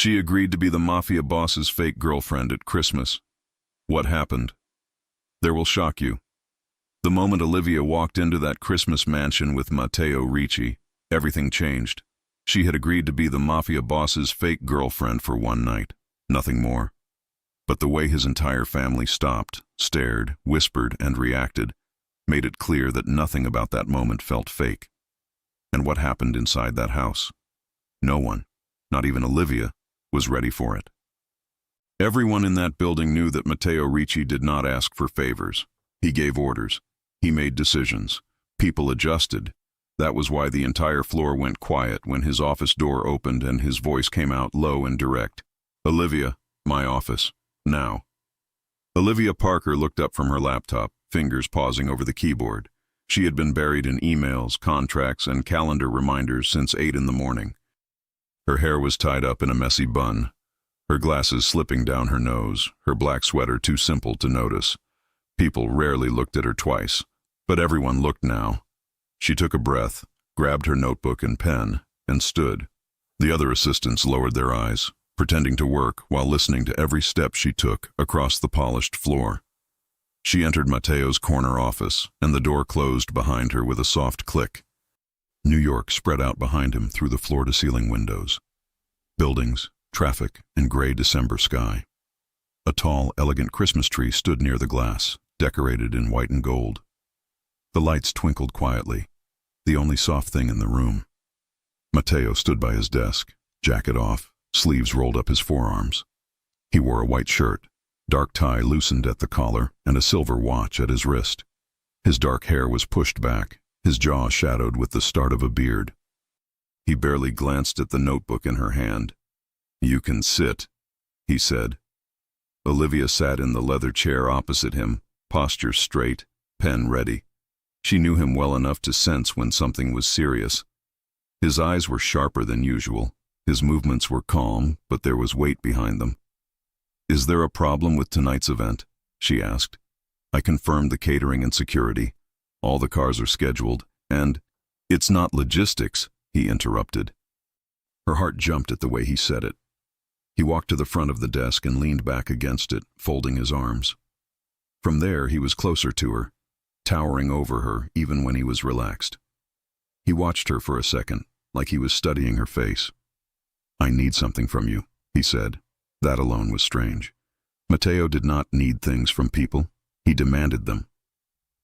She agreed to be the Mafia boss's fake girlfriend at Christmas. What happened? There will shock you. The moment Olivia walked into that Christmas mansion with Matteo Ricci, everything changed. She had agreed to be the Mafia boss's fake girlfriend for one night, nothing more. But the way his entire family stopped, stared, whispered, and reacted made it clear that nothing about that moment felt fake. And what happened inside that house? No one, not even Olivia, was ready for it. Everyone in that building knew that Matteo Ricci did not ask for favors. He gave orders. He made decisions. People adjusted. That was why the entire floor went quiet when his office door opened and his voice came out low and direct. "Olivia, my office. Now." Olivia Parker looked up from her laptop, fingers pausing over the keyboard. She had been buried in emails, contracts, and calendar reminders since 8 in the morning. Her hair was tied up in a messy bun, her glasses slipping down her nose, her black sweater too simple to notice. People rarely looked at her twice, but everyone looked now. She took a breath, grabbed her notebook and pen, and stood. The other assistants lowered their eyes, pretending to work while listening to every step she took across the polished floor. She entered Matteo's corner office, and the door closed behind her with a soft click. New York spread out behind him through the floor-to-ceiling windows. Buildings, traffic, and gray December sky. A tall, elegant Christmas tree stood near the glass, decorated in white and gold. The lights twinkled quietly, the only soft thing in the room. Matteo stood by his desk, jacket off, sleeves rolled up his forearms. He wore a white shirt, dark tie loosened at the collar, and a silver watch at his wrist. His dark hair was pushed back, his jaw shadowed with the start of a beard. He barely glanced at the notebook in her hand. "You can sit," he said. Olivia sat in the leather chair opposite him, posture straight, pen ready. She knew him well enough to sense when something was serious. His eyes were sharper than usual. His movements were calm, but there was weight behind them. "Is there a problem with tonight's event?" she asked. "I confirmed the catering and security. All the cars are scheduled, and—" "It's not logistics," he interrupted. Her heart jumped at the way he said it. He walked to the front of the desk and leaned back against it, folding his arms. From there, he was closer to her, towering over her even when he was relaxed. He watched her for a second, like he was studying her face. "I need something from you," he said. That alone was strange. Matteo did not need things from people. He demanded them.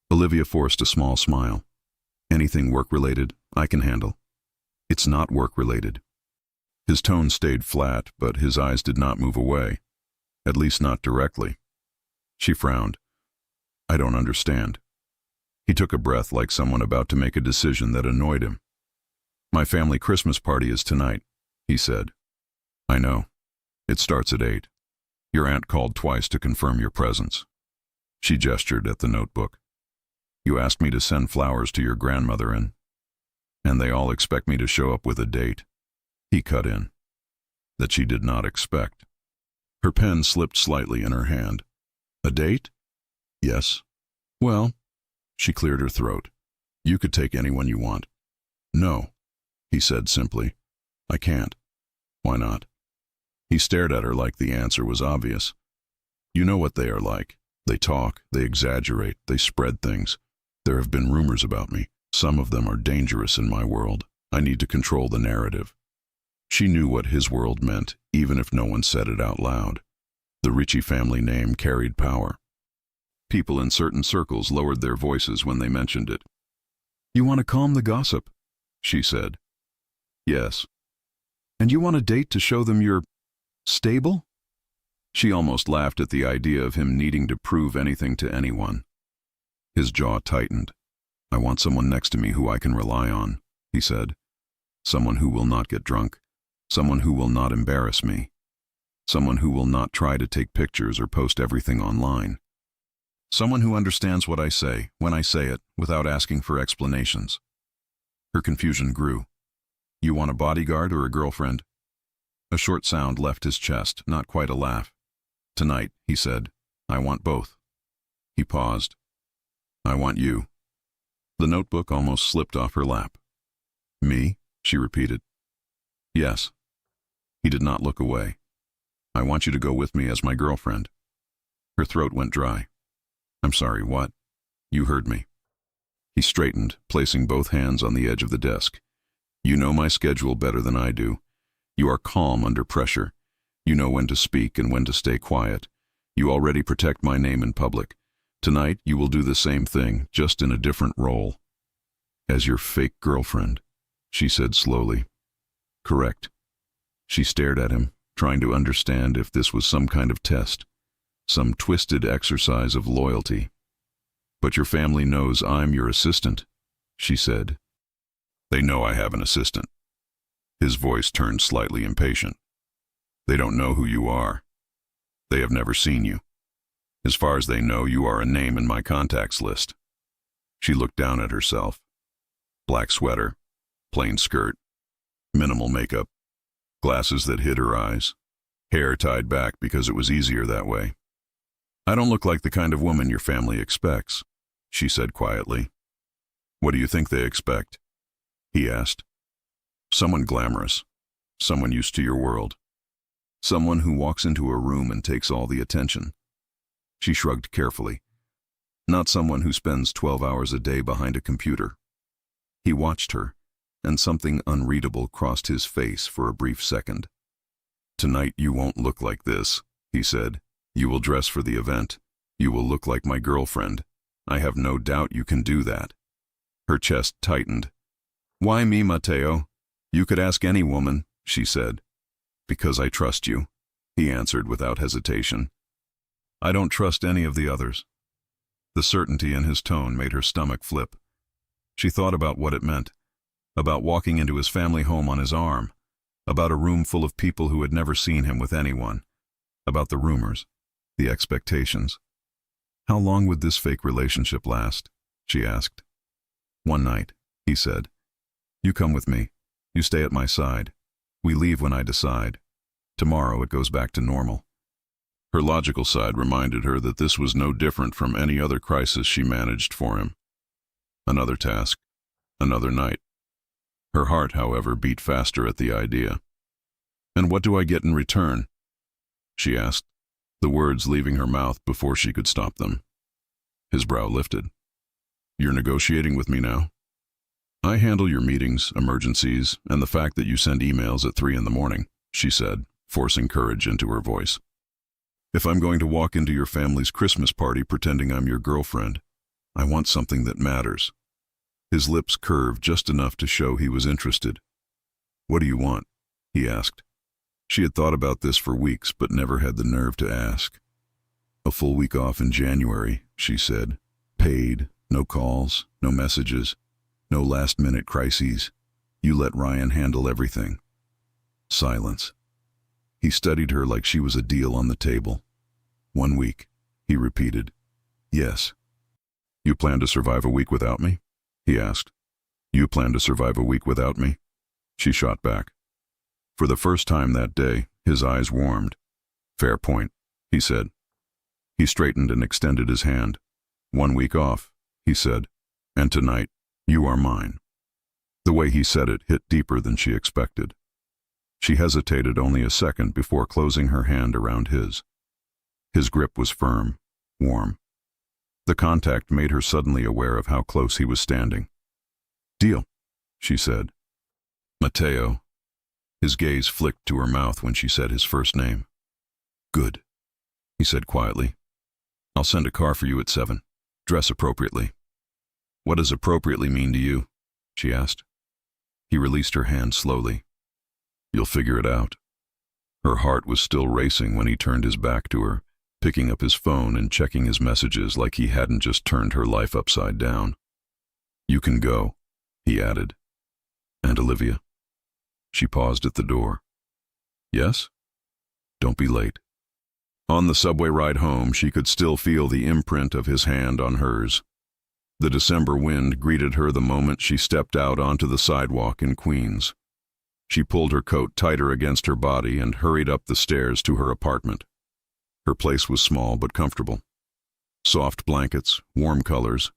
Olivia forced a small smile. "Anything work-related, I can handle." "It's not work-related." His tone stayed flat, but his eyes did not move away. At least not directly. She frowned. "I don't understand." He took a breath like someone about to make a decision that annoyed him. "My family Christmas party is tonight," he said. "I know. It starts at 8. Your aunt called twice to confirm your presence." She gestured at the notebook. "You asked me to send flowers to your grandmother and they all expect me to show up with a date." He cut in. "That she did not expect." Her pen slipped slightly in her hand. "A date?" "Yes." "Well," she cleared her throat, "you could take anyone you want." "No," he said simply. "I can't." "Why not?" He stared at her like the answer was obvious. "You know what they are like. They talk, they exaggerate, they spread things. There have been rumors about me. Some of them are dangerous in my world. I need to control the narrative." She knew what his world meant, even if no one said it out loud. The Ricci family name carried power. People in certain circles lowered their voices when they mentioned it. "You want to calm the gossip?" she said. "Yes." "And you want a date to show them you're stable?" She almost laughed at the idea of him needing to prove anything to anyone. His jaw tightened. "I want someone next to me who I can rely on," he said. "Someone who will not get drunk. Someone who will not embarrass me. Someone who will not try to take pictures or post everything online. Someone who understands what I say, when I say it, without asking for explanations." Her confusion grew. "You want a bodyguard or a girlfriend?" A short sound left his chest, not quite a laugh. "Tonight," he said, "I want both." He paused. "I want you." The notebook almost slipped off her lap. "Me?" she repeated. "Yes." He did not look away. I want you to go with me as my girlfriend. Her throat went dry. I'm sorry, what? You heard me. He straightened, placing both hands on the edge of the desk. You know my schedule better than I do. You are calm under pressure. You know when to speak and when to stay quiet. You already protect my name in public. Tonight, you will do the same thing, just in a different role. As your fake girlfriend, she said slowly. Correct. She stared at him, trying to understand if this was some kind of test, some twisted exercise of loyalty. But your family knows I'm your assistant, she said. They know I have an assistant. His voice turned slightly impatient. They don't know who you are. They have never seen you. As far as they know, you are a name in my contacts list. She looked down at herself. Black sweater, plain skirt, minimal makeup, glasses that hid her eyes, hair tied back because it was easier that way. I don't look like the kind of woman your family expects, she said quietly. What do you think they expect? He asked. Someone glamorous, someone used to your world, someone who walks into a room and takes all the attention. She shrugged carefully. Not someone who spends 12 hours a day behind a computer. He watched her, and something unreadable crossed his face for a brief second. Tonight you won't look like this, he said. You will dress for the event. You will look like my girlfriend. I have no doubt you can do that. Her chest tightened. Why me, Mateo? You could ask any woman, she said. Because I trust you, he answered without hesitation. I don't trust any of the others. The certainty in his tone made her stomach flip. She thought about what it meant, about walking into his family home on his arm, about a room full of people who had never seen him with anyone, about the rumors, the expectations. How long would this fake relationship last? She asked. One night, he said. You come with me. You stay at my side. We leave when I decide. Tomorrow it goes back to normal. Her logical side reminded her that this was no different from any other crisis she managed for him. Another task, another night. Her heart, however, beat faster at the idea. And what do I get in return? She asked, the words leaving her mouth before she could stop them. His brow lifted. You're negotiating with me now? I handle your meetings, emergencies, and the fact that you send emails at 3 a.m, she said, forcing courage into her voice. If I'm going to walk into your family's Christmas party pretending I'm your girlfriend, I want something that matters. His lips curved just enough to show he was interested. What do you want? He asked. She had thought about this for weeks, but never had the nerve to ask. A full week off in January, she said. Paid, no calls, no messages, no last-minute crises. You let Ryan handle everything. Silence. He studied her like she was a deal on the table. 1 week, he repeated. Yes. You plan to survive a week without me? He asked. You plan to survive a week without me? She shot back. For the first time that day, his eyes warmed. Fair point, he said. He straightened and extended his hand. 1 week off, he said, and tonight, you are mine. The way he said it hit deeper than she expected. She hesitated only a second before closing her hand around his. His grip was firm, warm. The contact made her suddenly aware of how close he was standing. Deal, she said. Mateo. His gaze flicked to her mouth when she said his first name. Good, he said quietly. I'll send a car for you at 7. Dress appropriately. What does appropriately mean to you? She asked. He released her hand slowly. You'll figure it out. Her heart was still racing when he turned his back to her, picking up his phone and checking his messages like he hadn't just turned her life upside down. You can go, he added. And Olivia? She paused at the door. Yes? Don't be late. On the subway ride home, she could still feel the imprint of his hand on hers. The December wind greeted her the moment she stepped out onto the sidewalk in Queens. She pulled her coat tighter against her body and hurried up the stairs to her apartment. Her place was small but comfortable. Soft blankets, warm colors,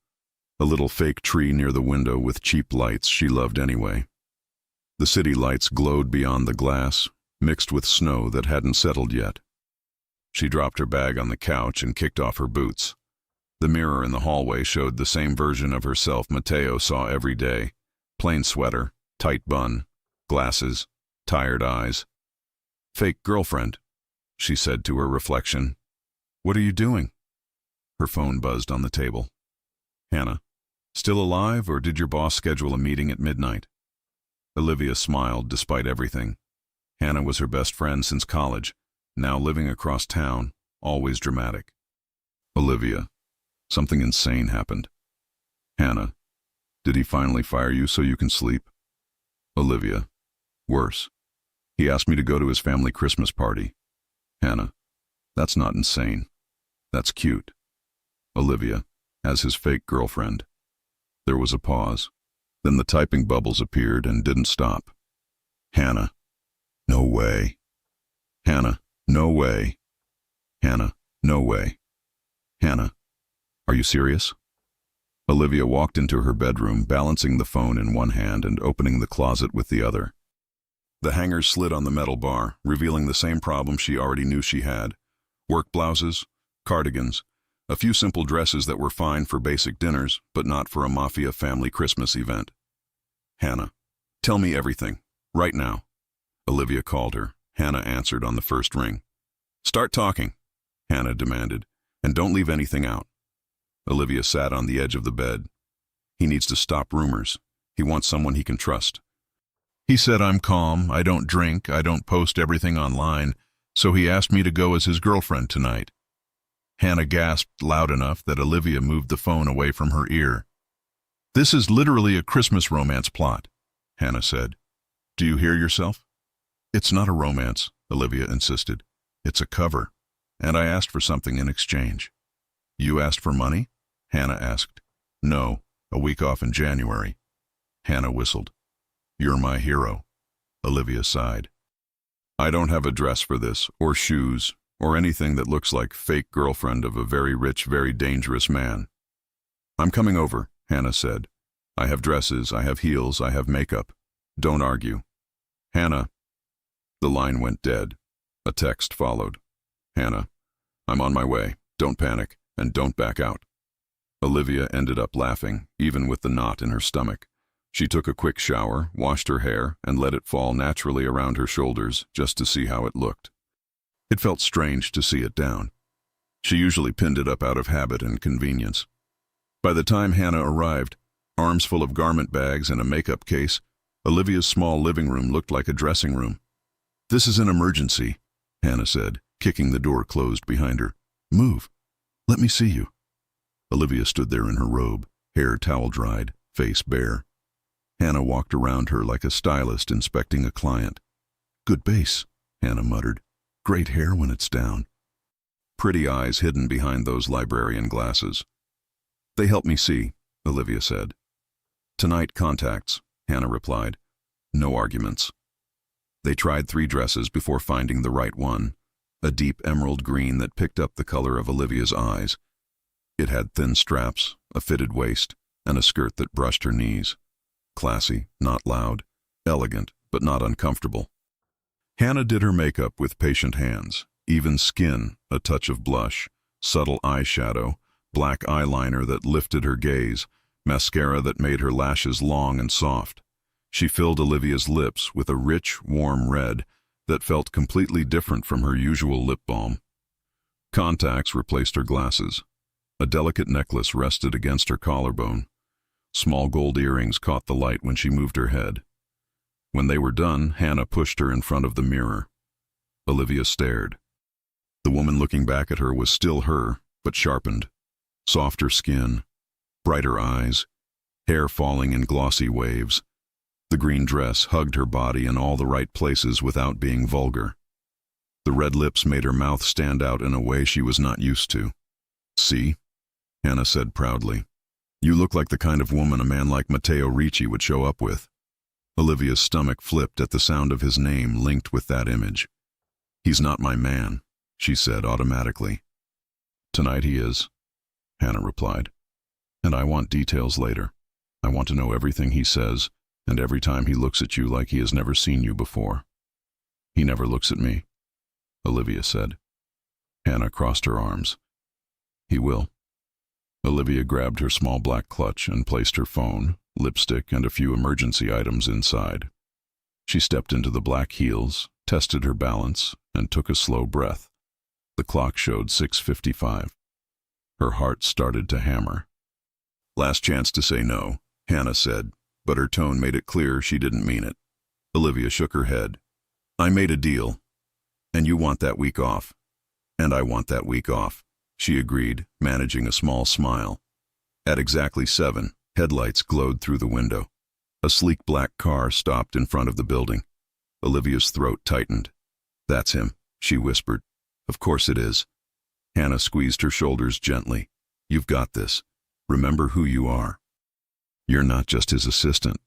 a little fake tree near the window with cheap lights she loved anyway. The city lights glowed beyond the glass, mixed with snow that hadn't settled yet. She dropped her bag on the couch and kicked off her boots. The mirror in the hallway showed the same version of herself Mateo saw every day. Plain sweater, tight bun, glasses, tired eyes. "Fake girlfriend," she said to her reflection. "What are you doing?" Her phone buzzed on the table. "Hannah, still alive, or did your boss schedule a meeting at midnight?" Olivia smiled despite everything. Hannah was her best friend since college, now living across town, always dramatic. "Olivia, something insane happened." "Hannah, did he finally fire you so you can sleep?" "Olivia, worse. He asked me to go to his family Christmas party." "Hannah, that's not insane. That's cute." "Olivia, as his fake girlfriend." There was a pause. Then the typing bubbles appeared and didn't stop. "Hannah, no way. Hannah, no way. Hannah, no way. Hannah, are you serious?" Olivia walked into her bedroom, balancing the phone in one hand and opening the closet with the other. The hangers slid on the metal bar, revealing the same problem she already knew she had. Work blouses, cardigans, a few simple dresses that were fine for basic dinners, but not for a Mafia family Christmas event. "Hannah, tell me everything, right now." Olivia called her. Hannah answered on the first ring. "Start talking," Hannah demanded, "and don't leave anything out." Olivia sat on the edge of the bed. "He needs to stop rumors. He wants someone he can trust. He said I'm calm, I don't drink, I don't post everything online, so he asked me to go as his girlfriend tonight." Hannah gasped loud enough that Olivia moved the phone away from her ear. "This is literally a Christmas romance plot," Hannah said. "Do you hear yourself?" "It's not a romance," Olivia insisted. "It's a cover, and I asked for something in exchange." "You asked for money?" Hannah asked. "No, a week off in January." Hannah whistled. "You're my hero." Olivia sighed. "I don't have a dress for this, or shoes, or anything that looks like fake girlfriend of a very rich, very dangerous man." "I'm coming over," Hannah said. "I have dresses, I have heels, I have makeup. Don't argue." "Hannah." The line went dead. A text followed. "Hannah, I'm on my way. Don't panic, and don't back out." Olivia ended up laughing, even with the knot in her stomach. She took a quick shower, washed her hair, and let it fall naturally around her shoulders just to see how it looked. It felt strange to see it down. She usually pinned it up out of habit and convenience. By the time Hannah arrived, arms full of garment bags and a makeup case, Olivia's small living room looked like a dressing room. "This is an emergency," Hannah said, kicking the door closed behind her. "Move. Let me see you." Olivia stood there in her robe, hair towel-dried, face bare. Hannah walked around her like a stylist inspecting a client. "Good base," Hannah muttered. "Great hair when it's down." Pretty eyes hidden behind those librarian glasses. "They help me see," Olivia said. "Tonight, contacts," Hannah replied. "No arguments." They tried 3 dresses before finding the right one, a deep emerald green that picked up the color of Olivia's eyes. It had thin straps, a fitted waist, and a skirt that brushed her knees. Classy, not loud, elegant, but not uncomfortable. Hannah did her makeup with patient hands, even skin, a touch of blush, subtle eyeshadow, black eyeliner that lifted her gaze, mascara that made her lashes long and soft. She filled Olivia's lips with a rich, warm red that felt completely different from her usual lip balm. Contacts replaced her glasses. A delicate necklace rested against her collarbone. Small gold earrings caught the light when she moved her head. When they were done, Hannah pushed her in front of the mirror. Olivia stared. The woman looking back at her was still her, but sharpened. Softer skin, brighter eyes, hair falling in glossy waves. The green dress hugged her body in all the right places without being vulgar. The red lips made her mouth stand out in a way she was not used to. "See?" Hannah said proudly. "You look like the kind of woman a man like Matteo Ricci would show up with." Olivia's stomach flipped at the sound of his name linked with that image. "He's not my man," she said automatically. "Tonight he is," Hannah replied. "And I want details later. I want to know everything he says, and every time he looks at you like he has never seen you before." He never looks at me, Olivia said. Hannah crossed her arms. He will. Olivia grabbed her small black clutch and placed her phone, lipstick, and a few emergency items inside. She stepped into the black heels, tested her balance, and took a slow breath. The clock showed 6:55. Her heart started to hammer. Last chance to say no, Hannah said, but her tone made it clear she didn't mean it. Olivia shook her head. I made a deal, and you want that week off. And I want that week off, she agreed, managing a small smile. At exactly 7, headlights glowed through the window. A sleek black car stopped in front of the building. Olivia's throat tightened. That's him, she whispered. Of course it is. Hannah squeezed her shoulders gently. You've got this. Remember who you are. You're not just his assistant.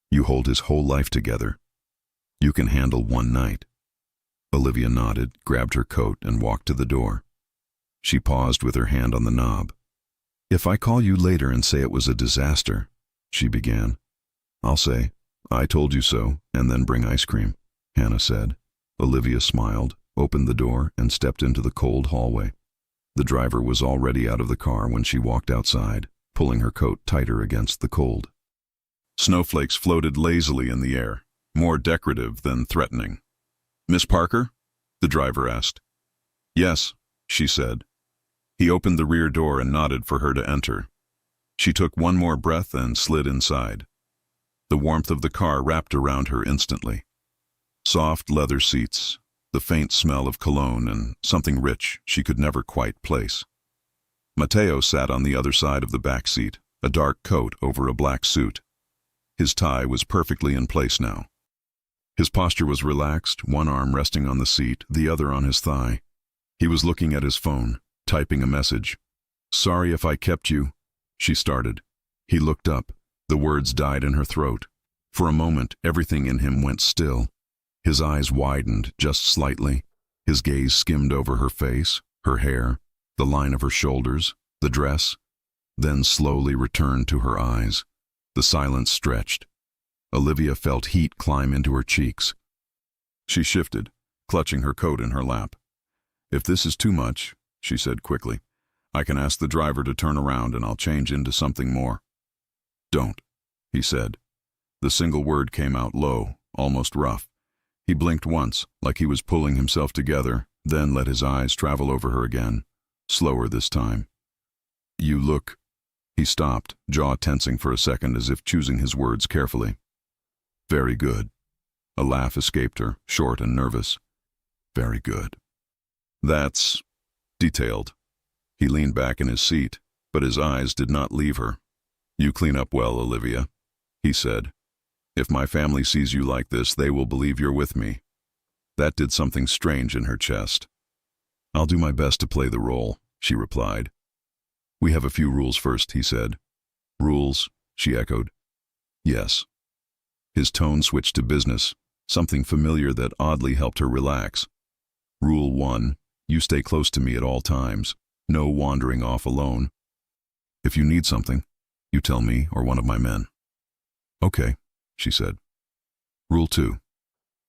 You hold his whole life together. You can handle one night. Olivia nodded, grabbed her coat, and walked to the door. She paused with her hand on the knob. If I call you later and say it was a disaster, she began. I'll say, I told you so, and then bring ice cream, Hannah said. Olivia smiled, opened the door, and stepped into the cold hallway. The driver was already out of the car when she walked outside, pulling her coat tighter against the cold. Snowflakes floated lazily in the air, more decorative than threatening. Miss Parker? The driver asked. Yes, she said. He opened the rear door and nodded for her to enter. She took one more breath and slid inside. The warmth of the car wrapped around her instantly. Soft leather seats, the faint smell of cologne, and something rich she could never quite place. Mateo sat on the other side of the back seat, a dark coat over a black suit. His tie was perfectly in place now. His posture was relaxed, one arm resting on the seat, the other on his thigh. He was looking at his phone, typing a message. Sorry if I kept you, she started. He looked up. The words died in her throat. For a moment, everything in him went still. His eyes widened just slightly. His gaze skimmed over her face, her hair, the line of her shoulders, the dress, then slowly returned to her eyes. The silence stretched. Olivia felt heat climb into her cheeks. She shifted, clutching her coat in her lap. If this is too much, she said quickly, I can ask the driver to turn around and I'll change into something more. Don't, he said. The single word came out low, almost rough. He blinked once, like he was pulling himself together, then let his eyes travel over her again, slower this time. You look... He stopped, jaw tensing for a second as if choosing his words carefully. Very good. A laugh escaped her, short and nervous. Very good. That's... detailed. He leaned back in his seat, but his eyes did not leave her. You clean up well, Olivia, he said. If my family sees you like this, they will believe you're with me. That did something strange in her chest. I'll do my best to play the role, she replied. We have a few rules first, he said. Rules, she echoed. Yes. His tone switched to business, something familiar that oddly helped her relax. Rule 1, you stay close to me at all times. No wandering off alone. If you need something, you tell me or one of my men. Okay, she said. Rule 2,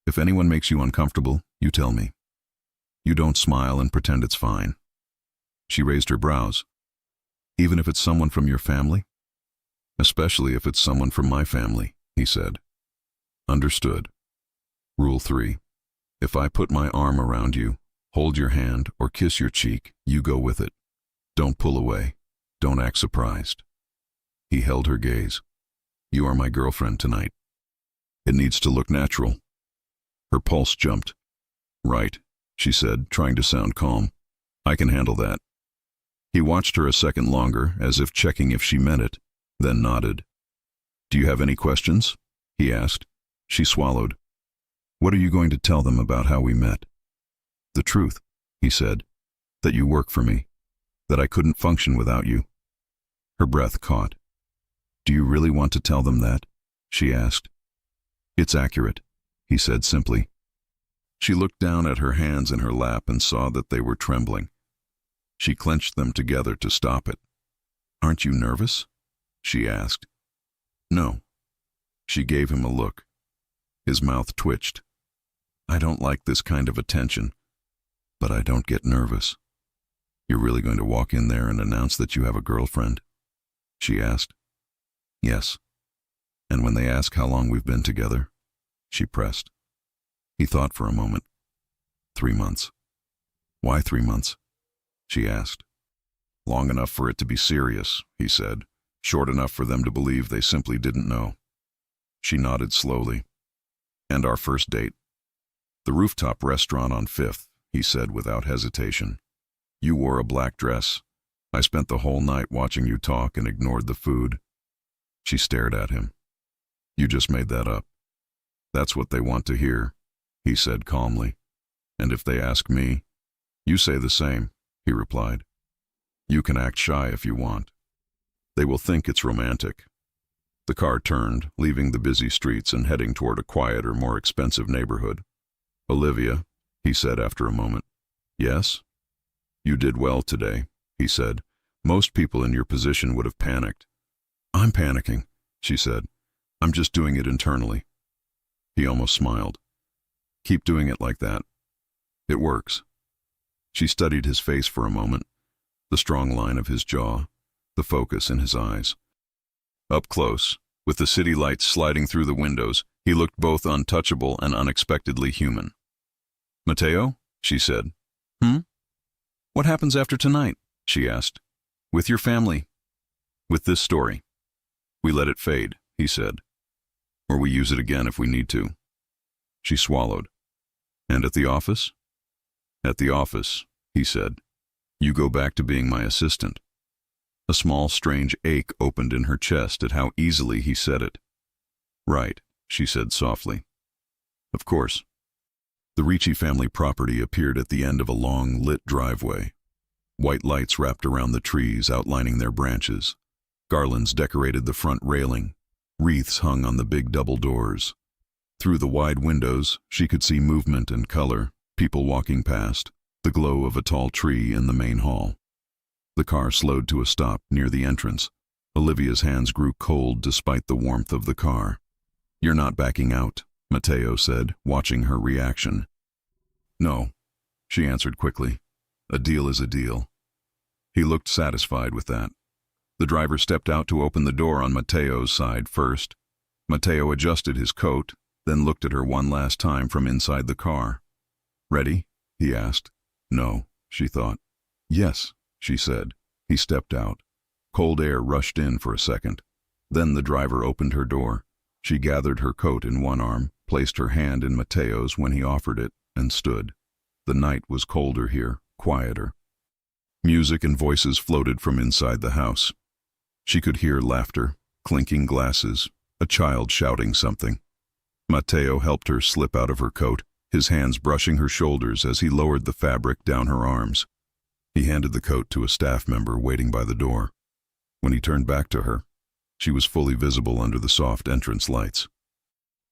if anyone makes you uncomfortable, you tell me. You don't smile and pretend it's fine. She raised her brows. Even if it's someone from your family? Especially if it's someone from my family, he said. Understood. Rule 3, if I put my arm around you, hold your hand, or kiss your cheek, you go with it. Don't pull away. Don't act surprised. He held her gaze. You are my girlfriend tonight. It needs to look natural. Her pulse jumped. Right, she said, trying to sound calm. I can handle that. He watched her a second longer, as if checking if she meant it, then nodded. Do you have any questions? He asked. She swallowed. What are you going to tell them about how we met? The truth, he said. That you work for me. That I couldn't function without you. Her breath caught. Do you really want to tell them that? She asked. It's accurate, he said simply. She looked down at her hands in her lap and saw that they were trembling. She clenched them together to stop it. Aren't you nervous? She asked. No. She gave him a look. His mouth twitched. I don't like this kind of attention, but I don't get nervous. You're really going to walk in there and announce that you have a girlfriend? She asked. Yes. And when they ask how long we've been together? She pressed. He thought for a moment. 3 months. Why 3 months? She asked. Long enough for it to be serious, he said. Short enough for them to believe they simply didn't know. She nodded slowly. And our first date? The rooftop restaurant on 5th, he said without hesitation. You wore a black dress. I spent the whole night watching you talk and ignored the food. She stared at him. You just made that up. That's what they want to hear, he said calmly. And if they ask me, you say the same, he replied. You can act shy if you want. They will think it's romantic. The car turned, leaving the busy streets and heading toward a quieter, more expensive neighborhood. Olivia, he said after a moment. Yes? You did well today, he said. Most people in your position would have panicked. I'm panicking, she said. I'm just doing it internally. He almost smiled. Keep doing it like that. It works. She studied his face for a moment, the strong line of his jaw, the focus in his eyes. Up close, with the city lights sliding through the windows, he looked both untouchable and unexpectedly human. Mateo? She said. What happens after tonight? She asked. With your family. With this story. We let it fade, he said. Or we use it again if we need to. She swallowed. And at the office? At the office, he said. You go back to being my assistant. A small, strange ache opened in her chest at how easily he said it. Right, she said softly. Of course. The Ricci family property appeared at the end of a long, lit driveway. White lights wrapped around the trees, outlining their branches. Garlands decorated the front railing. Wreaths hung on the big double doors. Through the wide windows, she could see movement and color, people walking past, the glow of a tall tree in the main hall. The car slowed to a stop near the entrance. Olivia's hands grew cold despite the warmth of the car. You're not backing out, Mateo said, watching her reaction. No, she answered quickly. A deal is a deal. He looked satisfied with that. The driver stepped out to open the door on Mateo's side first. Mateo adjusted his coat, then looked at her one last time from inside the car. Ready? He asked. No, she thought. Yes, she said. He stepped out. Cold air rushed in for a second. Then the driver opened her door. She gathered her coat in one arm, placed her hand in Mateo's when he offered it, and stood. The night was colder here, quieter. Music and voices floated from inside the house. She could hear laughter, clinking glasses, a child shouting something. Mateo helped her slip out of her coat, his hands brushing her shoulders as he lowered the fabric down her arms. He handed the coat to a staff member waiting by the door. When he turned back to her, she was fully visible under the soft entrance lights.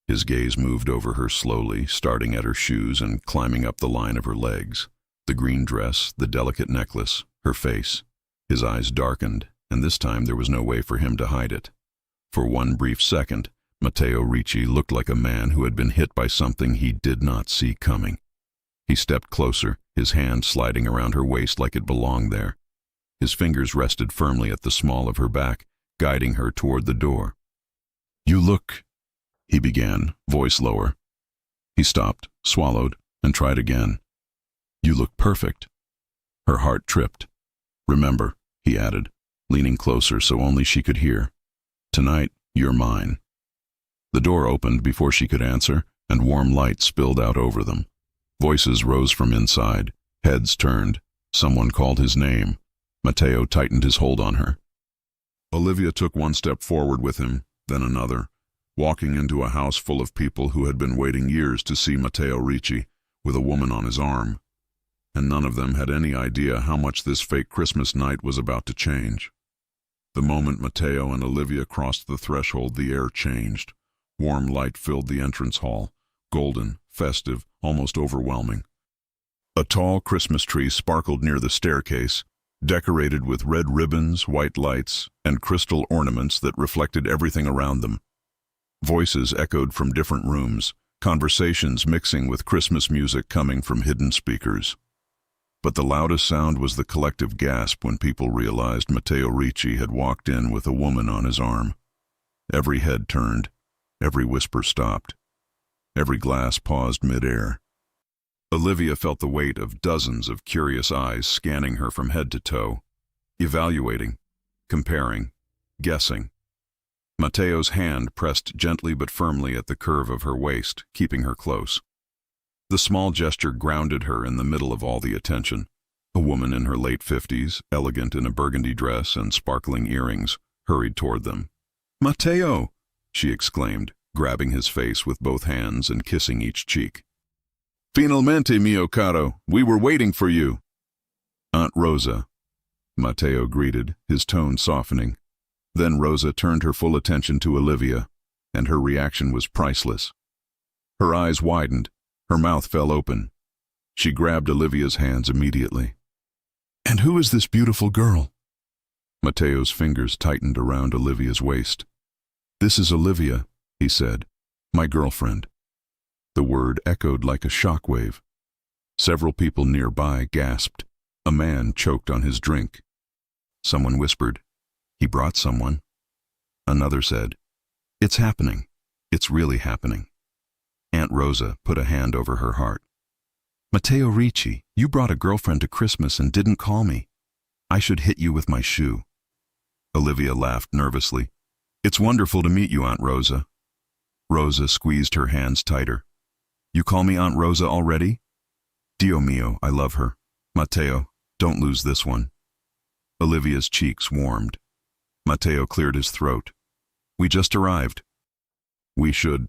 His gaze moved over her slowly, starting at her shoes and climbing up the line of her legs. The green dress, the delicate necklace, her face. His eyes darkened, and this time there was no way for him to hide it. For one brief second, Mateo Ricci looked like a man who had been hit by something he did not see coming. He stepped closer, his hand sliding around her waist like it belonged there. His fingers rested firmly at the small of her back, guiding her toward the door. You look, he began, voice lower. He stopped, swallowed, and tried again. You look perfect. Her heart tripped. Remember, he added, leaning closer so only she could hear. Tonight, you're mine. The door opened before she could answer, and warm light spilled out over them. Voices rose from inside, heads turned. Someone called his name. Mateo tightened his hold on her. Olivia took one step forward with him, then another, walking into a house full of people who had been waiting years to see Mateo Ricci, with a woman on his arm. And none of them had any idea how much this fake Christmas night was about to change. The moment Mateo and Olivia crossed the threshold, the air changed. Warm light filled the entrance hall, golden, festive, almost overwhelming. A tall Christmas tree sparkled near the staircase, decorated with red ribbons, white lights, and crystal ornaments that reflected everything around them. Voices echoed from different rooms, conversations mixing with Christmas music coming from hidden speakers. But the loudest sound was the collective gasp when people realized Matteo Ricci had walked in with a woman on his arm. Every head turned, every whisper stopped, every glass paused mid-air. Olivia felt the weight of dozens of curious eyes scanning her from head to toe, evaluating, comparing, guessing. Matteo's hand pressed gently but firmly at the curve of her waist, keeping her close. The small gesture grounded her in the middle of all the attention. A woman in her late 50s, elegant in a burgundy dress and sparkling earrings, hurried toward them. "Matteo!" she exclaimed, grabbing his face with both hands and kissing each cheek. "Finalmente, mio caro, we were waiting for you." "Aunt Rosa," Matteo greeted, his tone softening. Then Rosa turned her full attention to Olivia, and her reaction was priceless. Her eyes widened, her mouth fell open. She grabbed Olivia's hands immediately. "And who is this beautiful girl?" Matteo's fingers tightened around Olivia's waist. "This is Olivia," he said, "my girlfriend." The word echoed like a shockwave. Several people nearby gasped. A man choked on his drink. Someone whispered, "He brought someone." Another said, "It's happening. It's really happening." Aunt Rosa put a hand over her heart. "Matteo Ricci, you brought a girlfriend to Christmas and didn't call me. I should hit you with my shoe." Olivia laughed nervously. "It's wonderful to meet you, Aunt Rosa." Rosa squeezed her hands tighter. "You call me Aunt Rosa already? Dio mio, I love her. Matteo, don't lose this one." Olivia's cheeks warmed. Matteo cleared his throat. "We just arrived." "We should—"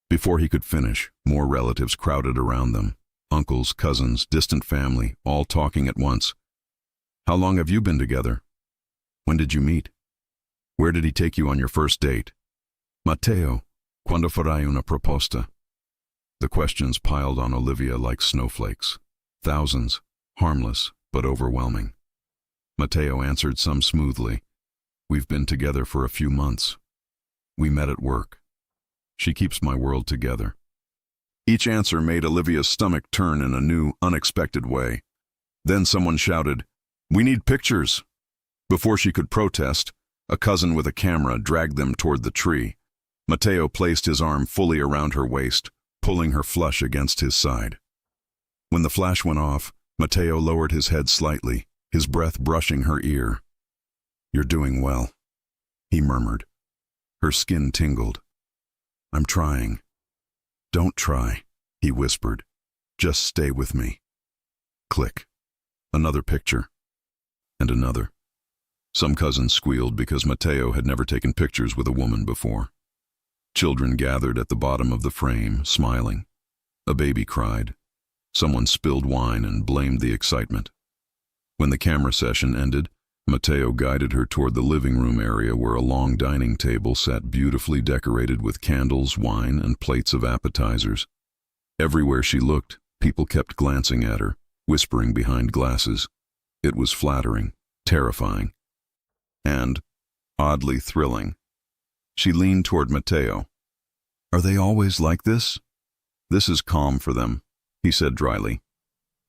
Before he could finish, more relatives crowded around them. Uncles, cousins, distant family, all talking at once. "How long have you been together? When did you meet? Where did he take you on your first date? Matteo, quando farai una proposta?" The questions piled on Olivia like snowflakes. Thousands, harmless but overwhelming. Matteo answered some smoothly. "We've been together for a few months. We met at work. She keeps my world together." Each answer made Olivia's stomach turn in a new, unexpected way. Then someone shouted, "We need pictures!" Before she could protest, a cousin with a camera dragged them toward the tree. Matteo placed his arm fully around her waist, pulling her flush against his side. When the flash went off, Matteo lowered his head slightly, his breath brushing her ear. "You're doing well," he murmured. Her skin tingled. "I'm trying." "Don't try," he whispered. "Just stay with me." Click. Another picture. And another. Some cousins squealed because Matteo had never taken pictures with a woman before. Children gathered at the bottom of the frame, smiling. A baby cried. Someone spilled wine and blamed the excitement. When the camera session ended, Matteo guided her toward the living room area where a long dining table sat beautifully decorated with candles, wine, and plates of appetizers. Everywhere she looked, people kept glancing at her, whispering behind glasses. It was flattering, terrifying, and oddly thrilling. She leaned toward Matteo. "Are they always like this?" "This is calm for them," he said dryly.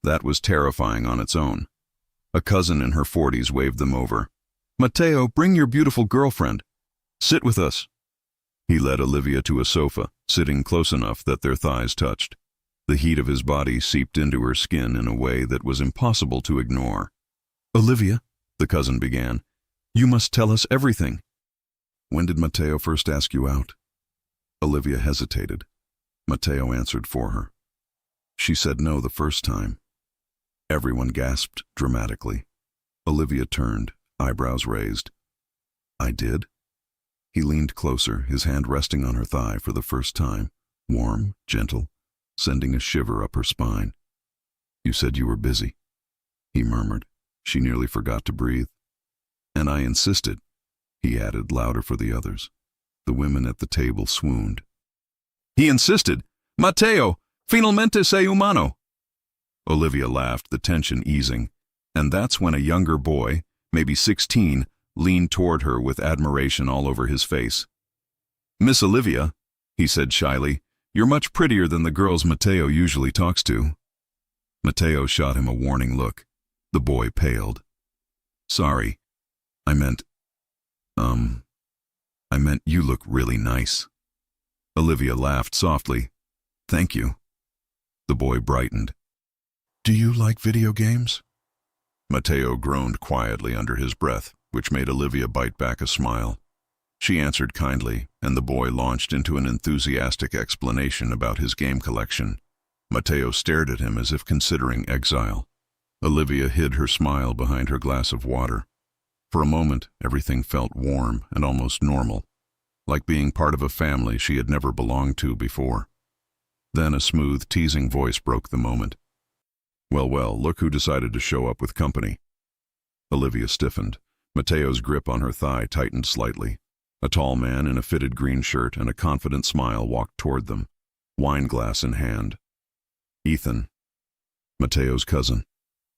That was terrifying on its own. A cousin in her 40s waved them over. "Matteo, bring your beautiful girlfriend. Sit with us." He led Olivia to a sofa, sitting close enough that their thighs touched. The heat of his body seeped into her skin in a way that was impossible to ignore. "Olivia," the cousin began, "you must tell us everything." "When did Matteo first ask you out?" Olivia hesitated. Matteo answered for her. "She said no the first time." Everyone gasped dramatically. Olivia turned, eyebrows raised. "I did?" He leaned closer, his hand resting on her thigh for the first time, warm, gentle, sending a shiver up her spine. "You said you were busy," he murmured. She nearly forgot to breathe. "And I insisted," he added louder for the others. The women at the table swooned. "He insisted! Matteo, finalmente sei umano!" Olivia laughed, the tension easing. And that's when a younger boy, maybe 16, leaned toward her with admiration all over his face. "Miss Olivia," he said shyly, You're much prettier than the girls Mateo usually talks to." Mateo shot him a warning look. The boy paled. "Sorry. I meant, you look really nice." Olivia laughed softly. "Thank you." The boy brightened. "Do you like video games?" Mateo groaned quietly under his breath, which made Olivia bite back a smile. She answered kindly, and the boy launched into an enthusiastic explanation about his game collection. Mateo stared at him as if considering exile. Olivia hid her smile behind her glass of water. For a moment, everything felt warm and almost normal, like being part of a family she had never belonged to before. Then a smooth, teasing voice broke the moment. Well, look who decided to show up with company." Olivia stiffened. Mateo's grip on her thigh tightened slightly. A tall man in a fitted green shirt and a confident smile walked toward them, wine glass in hand. Ethan, Mateo's cousin,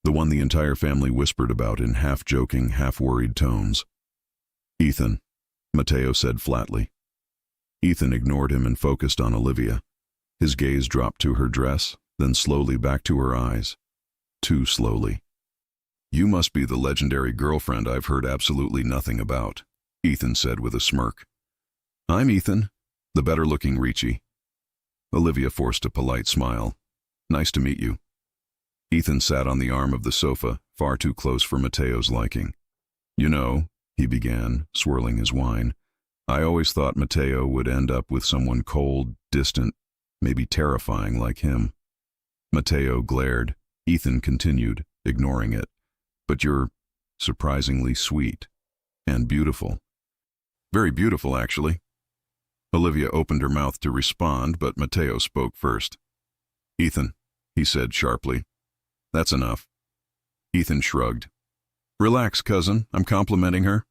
the one the entire family whispered about in half-joking, half-worried tones. "Ethan," Mateo said flatly. Ethan ignored him and focused on Olivia. His gaze dropped to her dress, then slowly back to her eyes. Too slowly. "You must be the legendary girlfriend I've heard absolutely nothing about," Ethan said with a smirk. "I'm Ethan, the better-looking Ricci." Olivia forced a polite smile. "Nice to meet you." Ethan sat on the arm of the sofa, far too close for Mateo's liking. "You know," he began, swirling his wine, "I always thought Mateo would end up with someone cold, distant, maybe terrifying like him." Mateo glared. Ethan continued, ignoring it. "But you're surprisingly sweet. And beautiful. Very beautiful, actually." Olivia opened her mouth to respond, but Mateo spoke first. "Ethan," he said sharply. "That's enough." Ethan shrugged. "Relax, cousin. I'm complimenting her."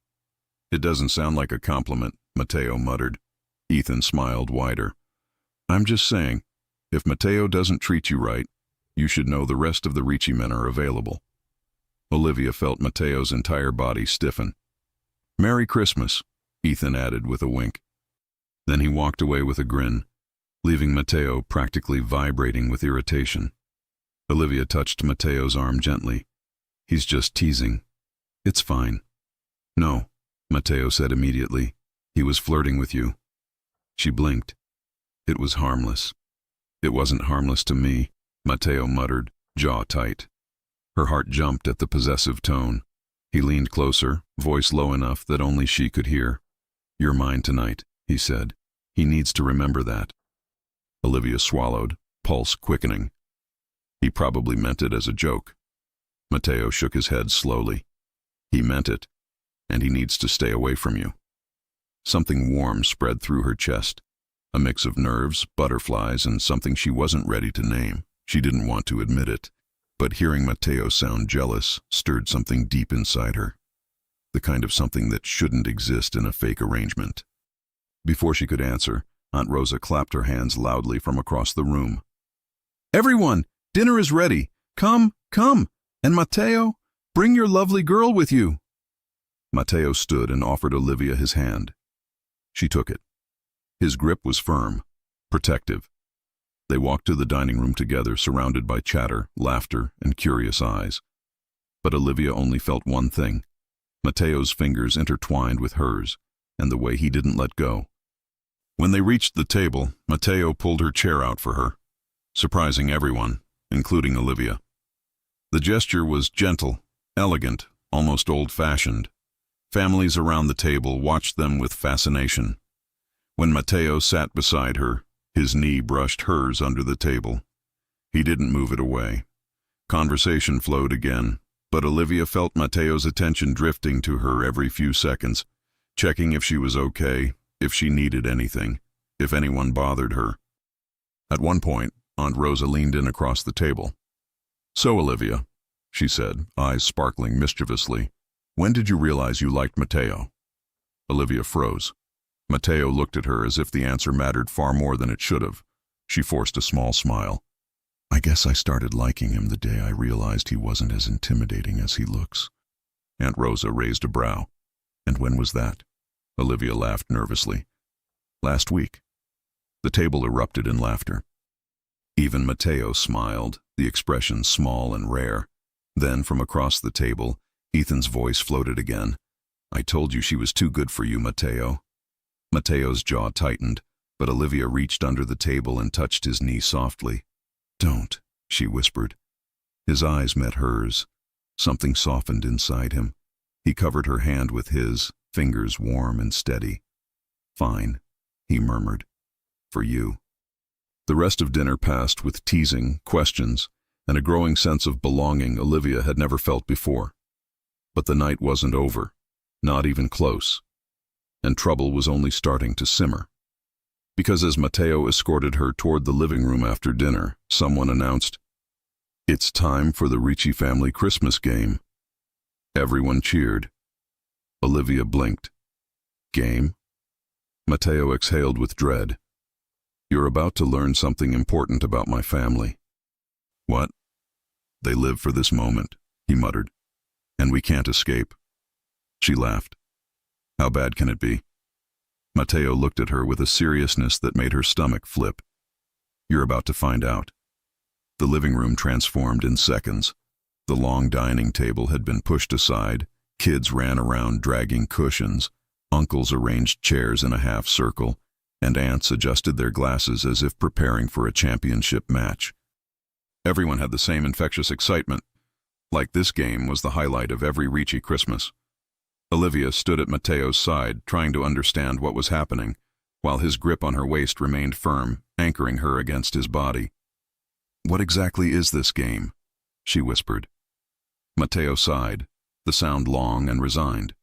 "It doesn't sound like a compliment," Mateo muttered. Ethan smiled wider. "I'm just saying, if Mateo doesn't treat you right, you should know the rest of the Ricci men are available." Olivia felt Mateo's entire body stiffen. "Merry Christmas," Ethan added with a wink. Then he walked away with a grin, leaving Mateo practically vibrating with irritation. Olivia touched Mateo's arm gently. "He's just teasing. It's fine." "No," Mateo said immediately. "He was flirting with you." She blinked. "It was harmless." "It wasn't harmless to me," Mateo muttered, jaw tight. Her heart jumped at the possessive tone. He leaned closer, voice low enough that only she could hear. "You're mine tonight," he said. "He needs to remember that." Olivia swallowed, pulse quickening. He probably meant it as a joke. Mateo shook his head slowly. "He meant it, and he needs to stay away from you." Something warm spread through her chest. A mix of nerves, butterflies, and something she wasn't ready to name. She didn't want to admit it. But hearing Mateo sound jealous stirred something deep inside her. The kind of something that shouldn't exist in a fake arrangement. Before she could answer, Aunt Rosa clapped her hands loudly from across the room. "Everyone, dinner is ready. Come, come. And Mateo, bring your lovely girl with you." Mateo stood and offered Olivia his hand. She took it. His grip was firm, protective. They walked to the dining room together, surrounded by chatter, laughter, and curious eyes. But Olivia only felt one thing: Mateo's fingers intertwined with hers, and the way he didn't let go. When they reached the table, Mateo pulled her chair out for her, surprising everyone, including Olivia. The gesture was gentle, elegant, almost old-fashioned. Families around the table watched them with fascination. When Mateo sat beside her, his knee brushed hers under the table. He didn't move it away. Conversation flowed again, but Olivia felt Mateo's attention drifting to her every few seconds, checking if she was okay, if she needed anything, if anyone bothered her. At one point, Aunt Rosa leaned in across the table. "So, Olivia," she said, eyes sparkling mischievously, "when did you realize you liked Mateo?" Olivia froze. Mateo looked at her as if the answer mattered far more than it should have. She forced a small smile. "I guess I started liking him the day I realized he wasn't as intimidating as he looks." Aunt Rosa raised a brow. "And when was that?" Olivia laughed nervously. "Last week." The table erupted in laughter. Even Matteo smiled, the expression small and rare. Then, from across the table, Ethan's voice floated again. "I told you she was too good for you, Matteo." Matteo's jaw tightened, but Olivia reached under the table and touched his knee softly. "Don't," she whispered. His eyes met hers. Something softened inside him. He covered her hand with his, fingers warm and steady. "Fine," he murmured. "For you." The rest of dinner passed with teasing, questions, and a growing sense of belonging Olivia had never felt before. But the night wasn't over, not even close, and trouble was only starting to simmer. Because as Matteo escorted her toward the living room after dinner, someone announced, "It's time for the Ricci family Christmas game." Everyone cheered. Olivia blinked. "Game?" Matteo exhaled with dread. "You're about to learn something important about my family." "What?" "They live for this moment," he muttered. "And we can't escape." She laughed. "How bad can it be?" Matteo looked at her with a seriousness that made her stomach flip. "You're about to find out." The living room transformed in seconds. The long dining table had been pushed aside, kids ran around dragging cushions, uncles arranged chairs in a half circle, and aunts adjusted their glasses as if preparing for a championship match. Everyone had the same infectious excitement. Like this game was the highlight of every Ricci Christmas. Olivia stood at Matteo's side, trying to understand what was happening, while his grip on her waist remained firm, anchoring her against his body. "What exactly is this game?" she whispered. Matteo sighed, the sound long and resigned.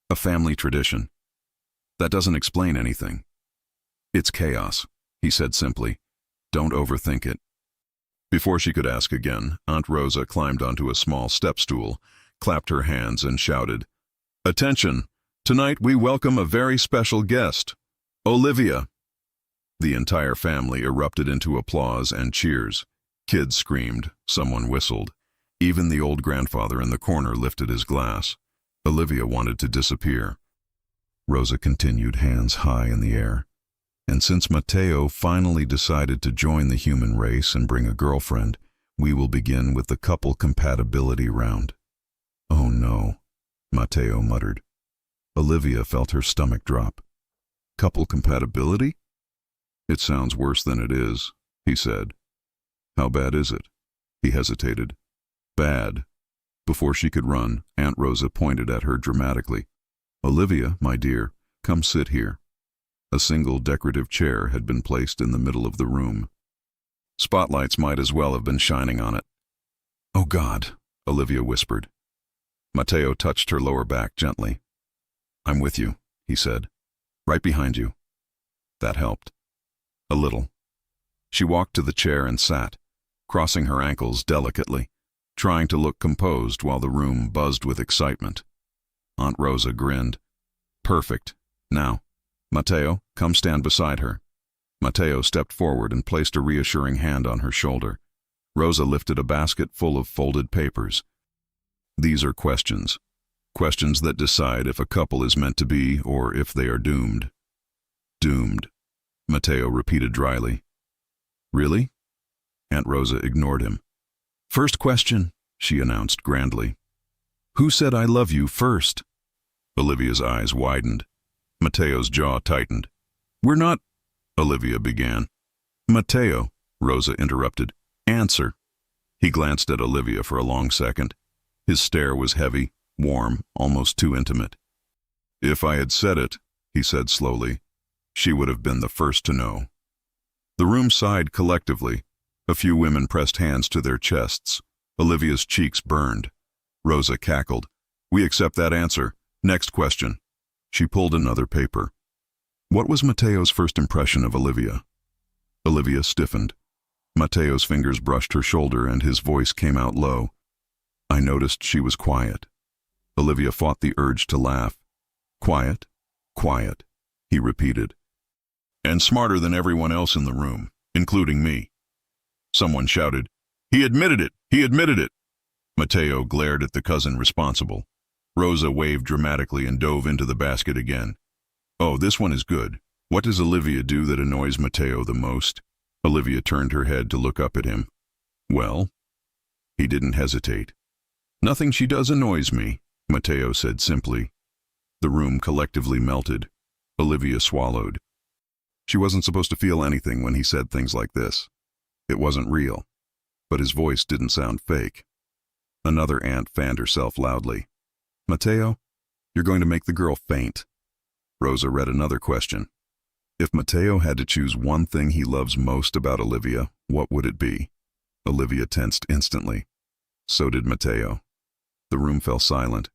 "A family tradition." "That doesn't explain anything." "It's chaos," he said simply. "Don't overthink it." Before she could ask again, Aunt Rosa climbed onto a small step stool, clapped her hands, and shouted, "Attention! Tonight we welcome a very special guest, Olivia." The entire family erupted into applause and cheers. Kids screamed, someone whistled. Even the old grandfather in the corner lifted his glass. Olivia wanted to disappear. Rosa continued, hands high in the air. "And since Matteo finally decided to join the human race and bring a girlfriend, we will begin with the couple compatibility round." "Oh no," Matteo muttered. Olivia felt her stomach drop. "Couple compatibility?" "It sounds worse than it is," he said. "How bad is it?" He hesitated. "Bad." Before she could run, Aunt Rosa pointed at her dramatically. "Olivia, my dear, come sit here." A single decorative chair had been placed in the middle of the room. Spotlights might as well have been shining on it. "Oh God," Olivia whispered. Matteo touched her lower back gently. "I'm with you," he said. "Right behind you." That helped. A little. She walked to the chair and sat, crossing her ankles delicately, trying to look composed while the room buzzed with excitement. Aunt Rosa grinned. "Perfect. Now, Matteo, come stand beside her." Matteo stepped forward and placed a reassuring hand on her shoulder. Rosa lifted a basket full of folded papers. "These are questions. Questions that decide if a couple is meant to be or if they are doomed." "Doomed," Matteo repeated dryly. "Really?" Aunt Rosa ignored him. "First question," she announced grandly. "Who said I love you first?" Olivia's eyes widened. Matteo's jaw tightened. "We're not—" Olivia began. "Matteo," Rosa interrupted. "Answer." He glanced at Olivia for a long second. His stare was heavy, warm, almost too intimate. "If I had said it," he said slowly, "she would have been the first to know." The room sighed collectively. A few women pressed hands to their chests. Olivia's cheeks burned. Rosa cackled. "We accept that answer. Next question." She pulled another paper. "What was Matteo's first impression of Olivia?" Olivia stiffened. Matteo's fingers brushed her shoulder and his voice came out low. "I noticed she was quiet." Olivia fought the urge to laugh. "Quiet, quiet," he repeated. "And smarter than everyone else in the room, including me." Someone shouted, "He admitted it! He admitted it!" Matteo glared at the cousin responsible. Rosa waved dramatically and dove into the basket again. "Oh, this one is good. What does Olivia do that annoys Matteo the most? Olivia turned her head to look up at him. Well? He didn't hesitate. Nothing she does annoys me, Matteo said simply. The room collectively melted. Olivia swallowed. She wasn't supposed to feel anything when he said things like this. It wasn't real, but his voice didn't sound fake. Another aunt fanned herself loudly. Matteo, you're going to make the girl faint. Rosa read another question. If Matteo had to choose one thing he loves most about Olivia, what would it be? Olivia tensed instantly. So did Matteo. The room fell silent.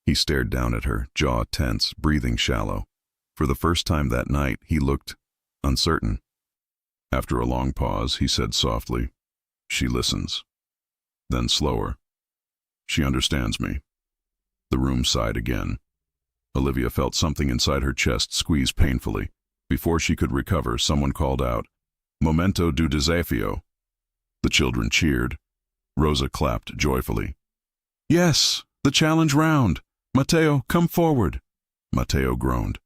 He stared down at her, jaw tense, breathing shallow. For the first time that night, he looked uncertain. After a long pause, he said softly, She listens. Then slower, She understands me. The room sighed again. Olivia felt something inside her chest squeeze painfully. Before she could recover, someone called out, Momento do desafio. The children cheered. Rosa clapped joyfully. Yes, the challenge round. Matteo, come forward. Matteo groaned.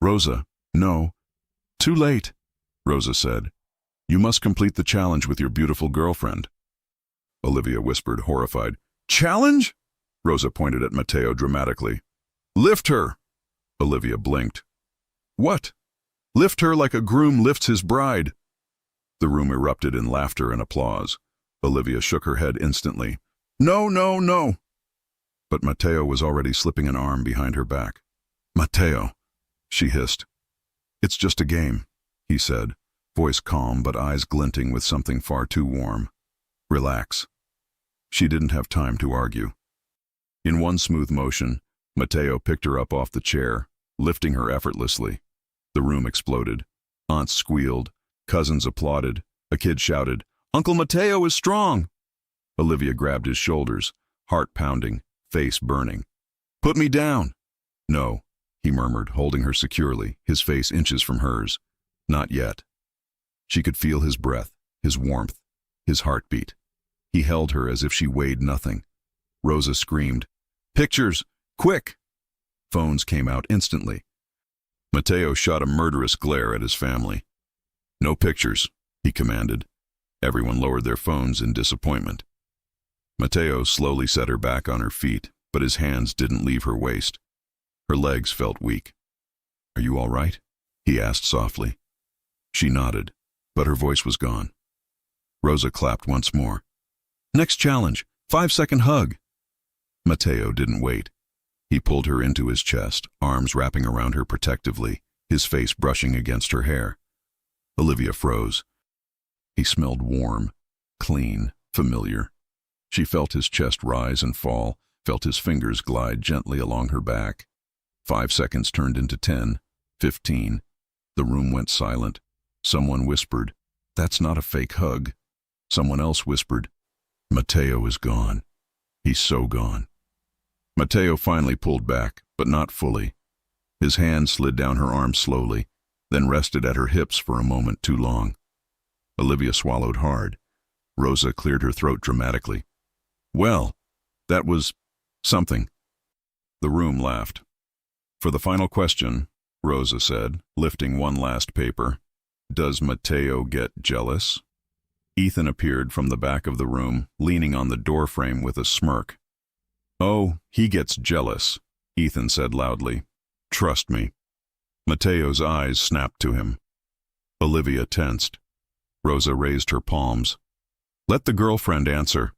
Rosa, no. Too late, Rosa said. You must complete the challenge with your beautiful girlfriend. Olivia whispered, horrified. Challenge? Rosa pointed at Matteo dramatically. Lift her! Olivia blinked. What? Lift her like a groom lifts his bride. The room erupted in laughter and applause. Olivia shook her head instantly. No, no, no! But Matteo was already slipping an arm behind her back. Matteo, she hissed. It's just a game, he said, voice calm but eyes glinting with something far too warm. Relax. She didn't have time to argue. In one smooth motion, Matteo picked her up off the chair, lifting her effortlessly. The room exploded. Aunts squealed. Cousins applauded. A kid shouted, Uncle Matteo is strong! Olivia grabbed his shoulders, heart pounding, face burning. Put me down! No, he murmured, holding her securely, his face inches from hers. Not yet. She could feel his breath, his warmth, his heartbeat. He held her as if she weighed nothing. Rosa screamed, Pictures! Quick! Phones came out instantly. Matteo shot a murderous glare at his family. No pictures, he commanded. Everyone lowered their phones in disappointment. Matteo slowly set her back on her feet, but his hands didn't leave her waist. Her legs felt weak. Are you all right? He asked softly. She nodded, but her voice was gone. Rosa clapped once more. Next challenge, 5-second hug. Matteo didn't wait. He pulled her into his chest, arms wrapping around her protectively, his face brushing against her hair. Olivia froze. He smelled warm, clean, familiar. She felt his chest rise and fall, felt his fingers glide gently along her back. 5 seconds turned into 10, 15. The room went silent. Someone whispered, That's not a fake hug. Someone else whispered, Matteo is gone. He's so gone. Matteo finally pulled back, but not fully. His hand slid down her arm slowly, then rested at her hips for a moment too long. Olivia swallowed hard. Rosa cleared her throat dramatically. Well, that was something. The room laughed. For the final question, Rosa said, lifting one last paper, Does Matteo get jealous? Ethan appeared from the back of the room, leaning on the doorframe with a smirk. Oh, he gets jealous, Ethan said loudly. Trust me. Matteo's eyes snapped to him. Olivia tensed. Rosa raised her palms. Let the girlfriend answer.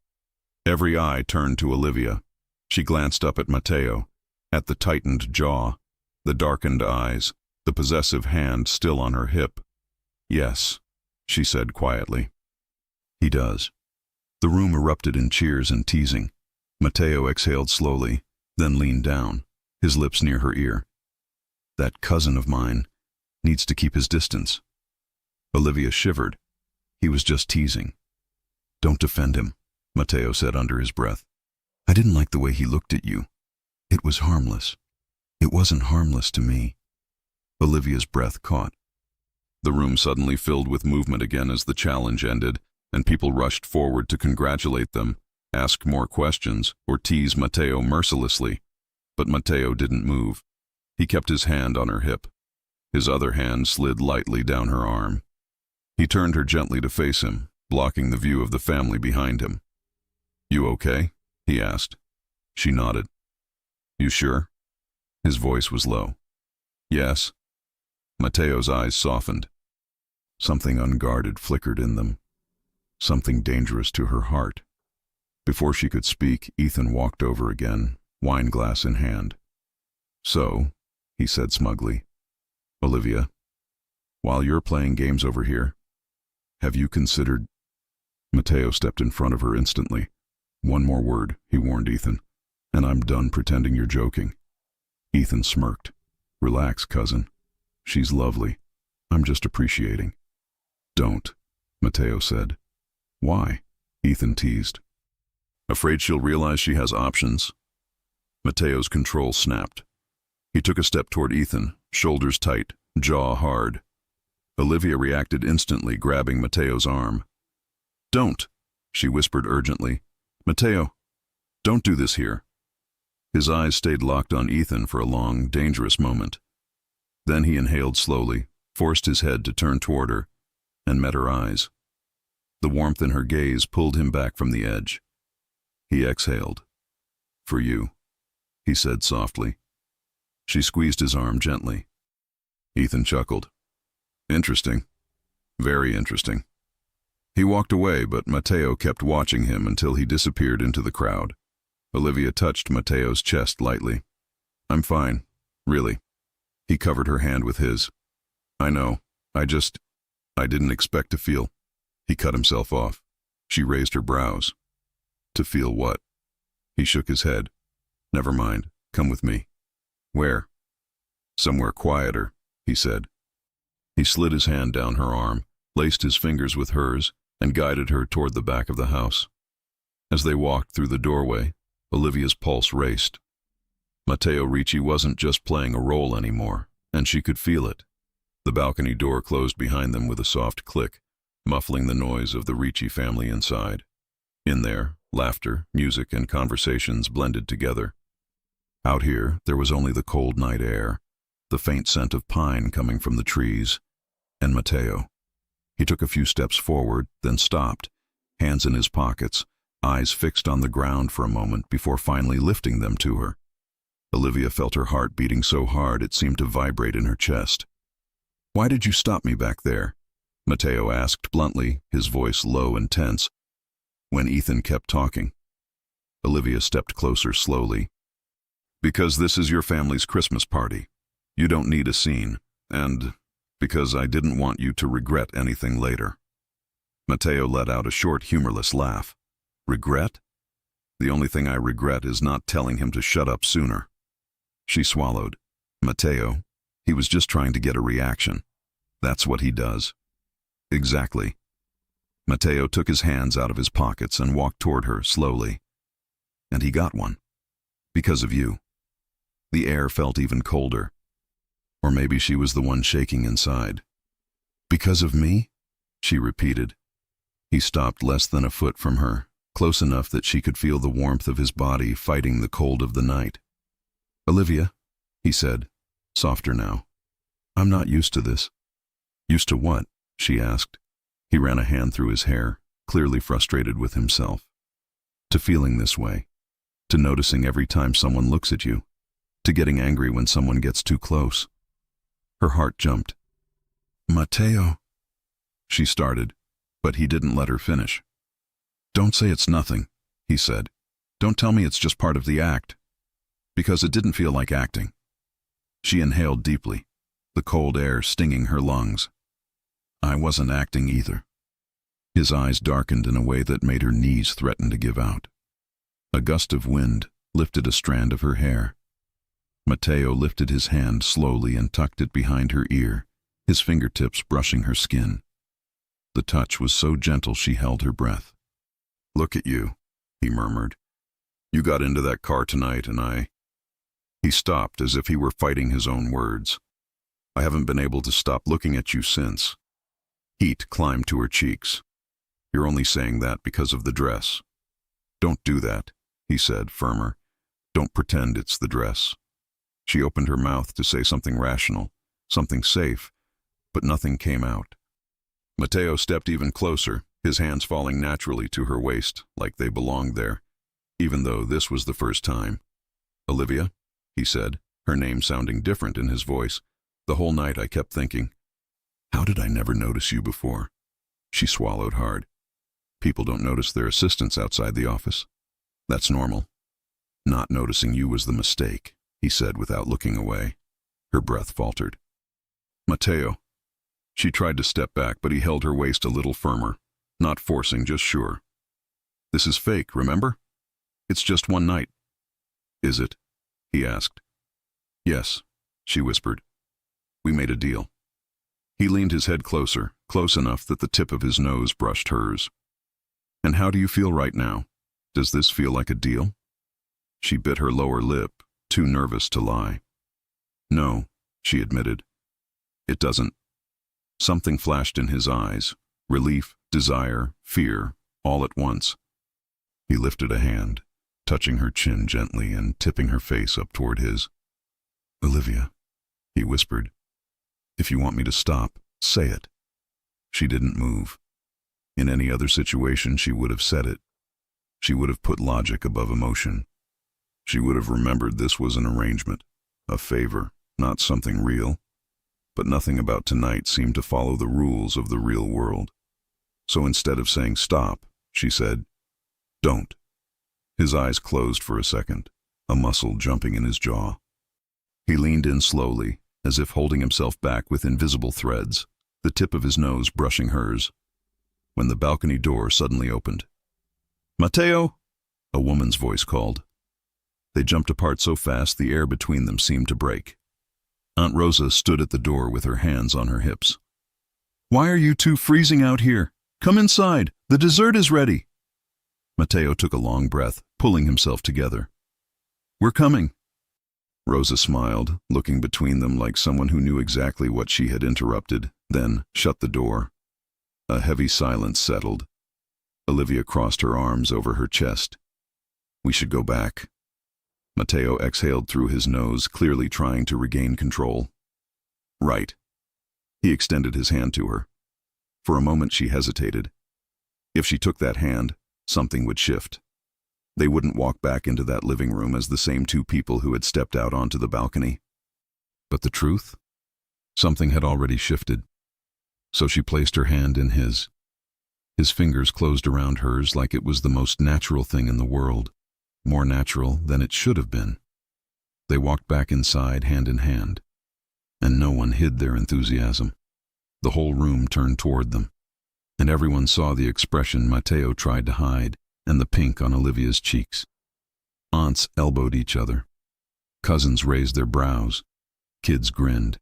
Every eye turned to Olivia. She glanced up at Matteo, at the tightened jaw, the darkened eyes, the possessive hand still on her hip. Yes, she said quietly. He does. The room erupted in cheers and teasing. Matteo exhaled slowly, then leaned down, his lips near her ear. That cousin of mine needs to keep his distance. Olivia shivered. He was just teasing. Don't defend him, Matteo said under his breath. I didn't like the way he looked at you. It was harmless. It wasn't harmless to me. Olivia's breath caught. The room suddenly filled with movement again as the challenge ended, and people rushed forward to congratulate them, ask more questions, or tease Matteo mercilessly. But Matteo didn't move. He kept his hand on her hip. His other hand slid lightly down her arm. He turned her gently to face him, blocking the view of the family behind him. "You okay?" he asked. She nodded. "You sure?" His voice was low. "Yes." Mateo's eyes softened. Something unguarded flickered in them. Something dangerous to her heart. Before she could speak, Ethan walked over again, wine glass in hand. "So," he said smugly, "Olivia, while you're playing games over here, have you considered—" Mateo stepped in front of her instantly. "One more word," he warned Ethan, "and I'm done pretending you're joking." Ethan smirked. "Relax, cousin. She's lovely. I'm just appreciating." "Don't," Mateo said. "Why?" Ethan teased. "Afraid she'll realize she has options?" Mateo's control snapped. He took a step toward Ethan, shoulders tight, jaw hard. Olivia reacted instantly, grabbing Mateo's arm. "Don't," she whispered urgently. "Mateo, don't do this here." His eyes stayed locked on Ethan for a long, dangerous moment. Then he inhaled slowly, forced his head to turn toward her, and met her eyes. The warmth in her gaze pulled him back from the edge. He exhaled. "For you," he said softly. She squeezed his arm gently. Ethan chuckled. "Interesting. Very interesting." He walked away, but Mateo kept watching him until he disappeared into the crowd. Olivia touched Mateo's chest lightly. "I'm fine, really." He covered her hand with his. "I know. I didn't expect to feel—" He cut himself off. She raised her brows. "To feel what?" He shook his head. "Never mind. Come with me." "Where?" "Somewhere quieter," he said. He slid his hand down her arm, laced his fingers with hers, and guided her toward the back of the house. As they walked through the doorway, Olivia's pulse raced. Mateo Ricci wasn't just playing a role anymore, and she could feel it. The balcony door closed behind them with a soft click, muffling the noise of the Ricci family inside. In there, laughter, music, and conversations blended together. Out here, there was only the cold night air, the faint scent of pine coming from the trees, and Mateo. He took a few steps forward, then stopped, hands in his pockets, eyes fixed on the ground for a moment before finally lifting them to her. Olivia felt her heart beating so hard it seemed to vibrate in her chest. "Why did you stop me back there?" Mateo asked bluntly, his voice low and tense, when Ethan kept talking. Olivia stepped closer slowly. "Because this is your family's Christmas party. You don't need a scene, and because I didn't want you to regret anything later." Mateo let out a short, humorless laugh. "Regret? The only thing I regret is not telling him to shut up sooner." She swallowed. "Mateo, he was just trying to get a reaction. That's what he does." "Exactly." Mateo took his hands out of his pockets and walked toward her slowly. "And he got one. Because of you." The air felt even colder. Or maybe she was the one shaking inside. "Because of me?" she repeated. He stopped less than a foot from her, close enough that she could feel the warmth of his body fighting the cold of the night. "Olivia," he said, softer now. "I'm not used to this." "Used to what?" she asked. He ran a hand through his hair, clearly frustrated with himself. "To feeling this way. To noticing every time someone looks at you. To getting angry when someone gets too close." Her heart jumped. "Mateo," she started, but he didn't let her finish. "Don't say it's nothing," he said. "Don't tell me it's just part of the act." Because it didn't feel like acting. She inhaled deeply, the cold air stinging her lungs. "I wasn't acting either." His eyes darkened in a way that made her knees threaten to give out. A gust of wind lifted a strand of her hair. Mateo lifted his hand slowly and tucked it behind her ear, his fingertips brushing her skin. The touch was so gentle she held her breath. "Look at you," he murmured. "You got into that car tonight and I—" He stopped as if he were fighting his own words. "I haven't been able to stop looking at you since." Heat climbed to her cheeks. "You're only saying that because of the dress." "Don't do that," he said, firmer. "Don't pretend it's the dress." She opened her mouth to say something rational, something safe, but nothing came out. Matteo stepped even closer, his hands falling naturally to her waist, like they belonged there, even though this was the first time. "Olivia," he said, her name sounding different in his voice. The whole night I kept thinking, how did I never notice you before? She swallowed hard. People don't notice their assistants outside the office. That's normal. Not noticing you was the mistake, he said without looking away. Her breath faltered. Matteo. She tried to step back, but he held her waist a little firmer, not forcing, just sure. This is fake, remember? It's just one night. Is it? He asked. Yes, she whispered. We made a deal. He leaned his head closer, close enough that the tip of his nose brushed hers. And how do you feel right now? Does this feel like a deal? She bit her lower lip, too nervous to lie. No, she admitted. It doesn't. Something flashed in his eyes, relief, desire, fear, all at once. He lifted a hand, touching her chin gently and tipping her face up toward his. Olivia, he whispered. If you want me to stop, say it. She didn't move. In any other situation, she would have said it. She would have put logic above emotion. She would have remembered this was an arrangement, a favor, not something real. But nothing about tonight seemed to follow the rules of the real world. So instead of saying stop, she said, don't. His eyes closed for a second, a muscle jumping in his jaw. He leaned in slowly, as if holding himself back with invisible threads, the tip of his nose brushing hers, when the balcony door suddenly opened. Matteo, a woman's voice called. They jumped apart so fast the air between them seemed to break. Aunt Rosa stood at the door with her hands on her hips. Why are you two freezing out here? Come inside, the dessert is ready. Matteo took a long breath, pulling himself together. We're coming. Rosa smiled, looking between them like someone who knew exactly what she had interrupted, then shut the door. A heavy silence settled. Olivia crossed her arms over her chest. We should go back. Matteo exhaled through his nose, clearly trying to regain control. Right. He extended his hand to her. For a moment she hesitated. If she took that hand, something would shift. They wouldn't walk back into that living room as the same two people who had stepped out onto the balcony. But the truth? Something had already shifted. So she placed her hand in his. His fingers closed around hers like it was the most natural thing in the world, more natural than it should have been. They walked back inside hand in hand, and no one hid their enthusiasm. The whole room turned toward them, and everyone saw the expression Matteo tried to hide and the pink on Olivia's cheeks. Aunts elbowed each other. Cousins raised their brows. Kids grinned.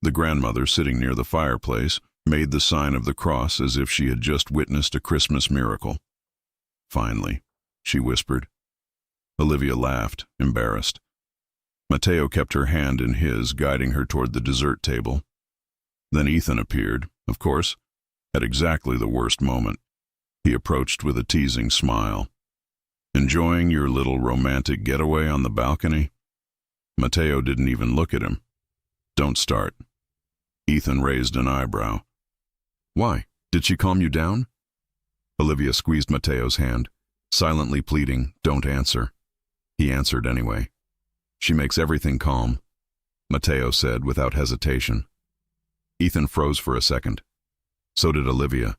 The grandmother, sitting near the fireplace, made the sign of the cross as if she had just witnessed a Christmas miracle. Finally, she whispered. Olivia laughed, embarrassed. Matteo kept her hand in his, guiding her toward the dessert table. Then Ethan appeared, of course, at exactly the worst moment. He approached with a teasing smile. Enjoying your little romantic getaway on the balcony? Matteo didn't even look at him. Don't start. Ethan raised an eyebrow. Why? Did she calm you down? Olivia squeezed Matteo's hand, silently pleading, don't answer. He answered anyway. She makes everything calm, Matteo said without hesitation. Ethan froze for a second. So did Olivia.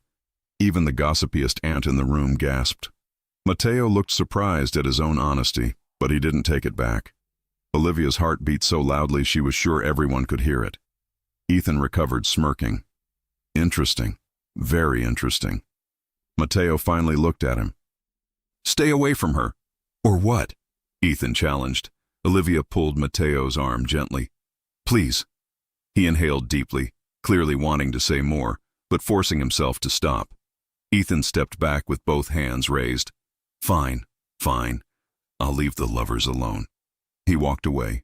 Even the gossipiest aunt in the room gasped. Matteo looked surprised at his own honesty, but he didn't take it back. Olivia's heart beat so loudly she was sure everyone could hear it. Ethan recovered, smirking. Interesting. Very interesting. Matteo finally looked at him. Stay away from her. Or what? Ethan challenged. Olivia pulled Matteo's arm gently. Please. He inhaled deeply, clearly wanting to say more, but forcing himself to stop. Ethan stepped back with both hands raised. Fine, fine. I'll leave the lovers alone. He walked away.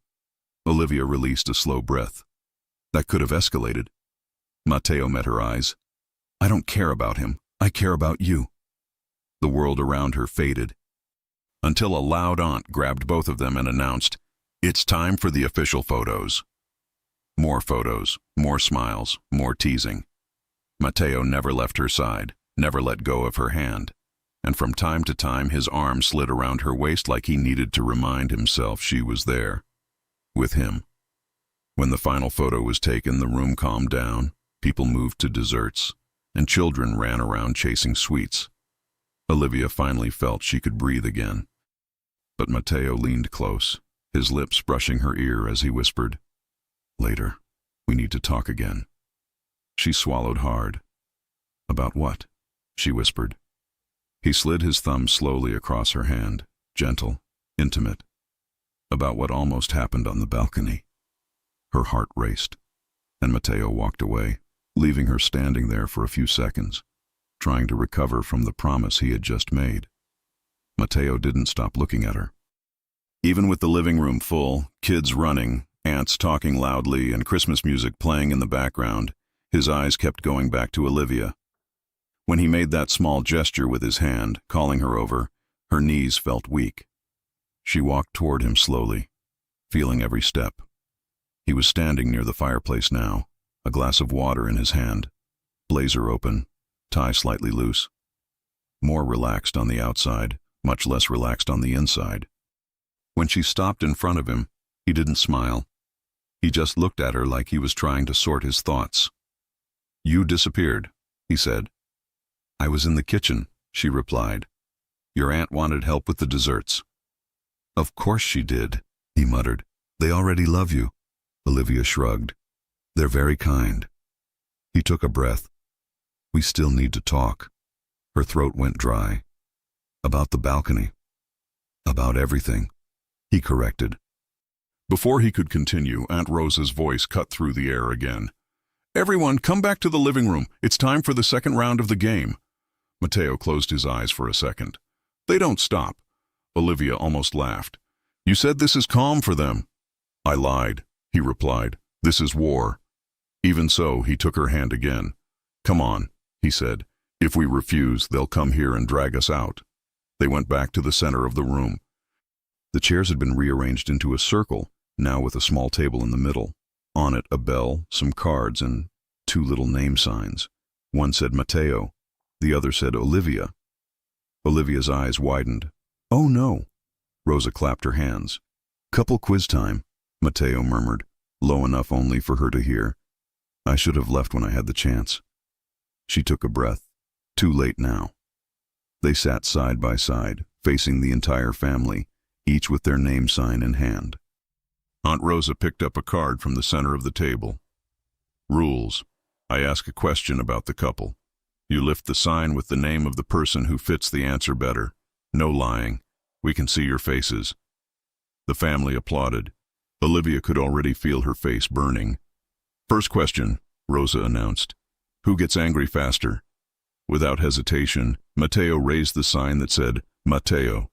Olivia released a slow breath. That could have escalated. Matteo met her eyes. I don't care about him. I care about you. The world around her faded, until a loud aunt grabbed both of them and announced, It's time for the official photos. More photos, more smiles, more teasing. Matteo never left her side, never let go of her hand, and from time to time his arm slid around her waist like he needed to remind himself she was there, with him. When the final photo was taken, the room calmed down, people moved to desserts, and children ran around chasing sweets. Olivia finally felt she could breathe again. But Matteo leaned close, his lips brushing her ear as he whispered, "Later, we need to talk again." She swallowed hard. "About what?" she whispered. He slid his thumb slowly across her hand, gentle, intimate. About what almost happened on the balcony. Her heart raced, and Matteo walked away, leaving her standing there for a few seconds, trying to recover from the promise he had just made. Matteo didn't stop looking at her. Even with the living room full, kids running, aunts talking loudly, and Christmas music playing in the background, his eyes kept going back to Olivia. When he made that small gesture with his hand, calling her over, her knees felt weak. She walked toward him slowly, feeling every step. He was standing near the fireplace now, a glass of water in his hand, blazer open, tie slightly loose. More relaxed on the outside, much less relaxed on the inside. When she stopped in front of him, he didn't smile. He just looked at her like he was trying to sort his thoughts. "You disappeared," he said. "I was in the kitchen," she replied. "Your aunt wanted help with the desserts." "Of course she did," he muttered. "They already love you." Olivia shrugged. "They're very kind." He took a breath. "We still need to talk." Her throat went dry. "About the balcony." "About everything," he corrected. Before he could continue, Aunt Rosa's voice cut through the air again. "Everyone, come back to the living room. It's time for the second round of the game." Matteo closed his eyes for a second. "They don't stop." Olivia almost laughed. "You said this is calm for them." "I lied," he replied. "This is war." Even so, he took her hand again. "Come on," he said. "If we refuse, they'll come here and drag us out." They went back to the center of the room. The chairs had been rearranged into a circle, now with a small table in the middle. On it, a bell, some cards, and 2 little name signs. One said Matteo, the other said Olivia. Olivia's eyes widened. "Oh no!" Rosa clapped her hands. "Couple quiz time," Matteo murmured, low enough only for her to hear. "I should have left when I had the chance." She took a breath. Too late now. They sat side by side, facing the entire family, each with their name sign in hand. Aunt Rosa picked up a card from the center of the table. "Rules. I ask a question about the couple. You lift the sign with the name of the person who fits the answer better. No lying. We can see your faces." The family applauded. Olivia could already feel her face burning. "First question," Rosa announced. "Who gets angry faster?" Without hesitation, Matteo raised the sign that said, Matteo.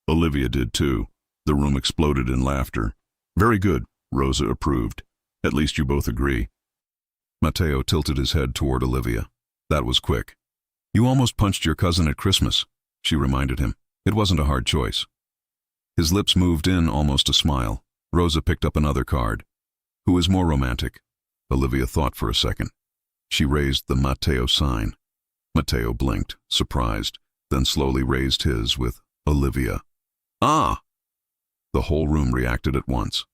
Olivia did too. The room exploded in laughter. "Very good," Rosa approved. "At least you both agree." Matteo tilted his head toward Olivia. "That was quick." "You almost punched your cousin at Christmas," she reminded him. "It wasn't a hard choice." His lips moved in almost a smile. Rosa picked up another card. "Who is more romantic?" Olivia thought for a second. She raised the Matteo sign. Matteo blinked, surprised, then slowly raised his with Olivia. "Ah!" The whole room reacted at once.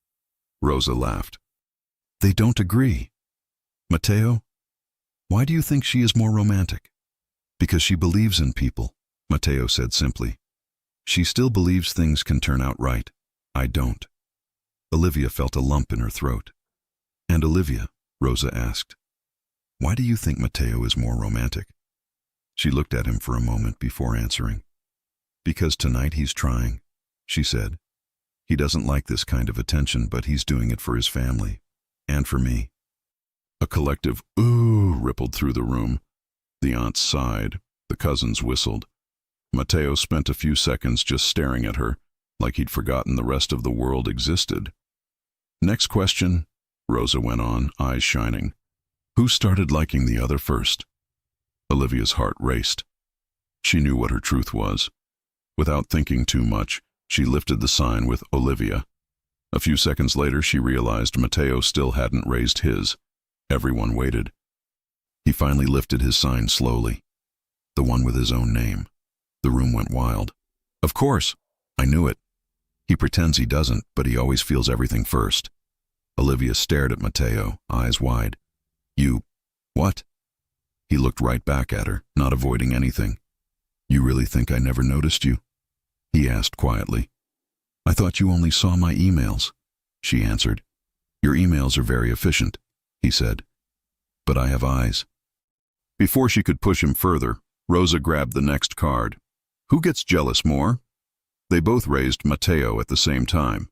Rosa laughed. "They don't agree." "Matteo, why do you think she is more romantic?" "Because she believes in people," Matteo said simply. "She still believes things can turn out right. I don't." Olivia felt a lump in her throat. "And Olivia," Rosa asked, "why do you think Matteo is more romantic?" She looked at him for a moment before answering. "Because tonight he's trying," she said. "He doesn't like this kind of attention, but he's doing it for his family. And for me." A collective ooh rippled through the room. The aunts sighed. The cousins whistled. Matteo spent a few seconds just staring at her, like he'd forgotten the rest of the world existed. "Next question," Rosa went on, eyes shining. "Who started liking the other first?" Olivia's heart raced. She knew what her truth was. Without thinking too much, she lifted the sign with Olivia. A few seconds later, she realized Matteo still hadn't raised his. Everyone waited. He finally lifted his sign slowly, the one with his own name. The room went wild. Of course, I knew it. He pretends he doesn't, but he always feels everything first. Olivia stared at Matteo, eyes wide. You, what? He looked right back at her, not avoiding anything. You really think I never noticed you? He asked quietly. I thought you only saw my emails, she answered. Your emails are very efficient, he said. But I have eyes. Before she could push him further, Rosa grabbed the next card. Who gets jealous more? They both raised Matteo at the same time.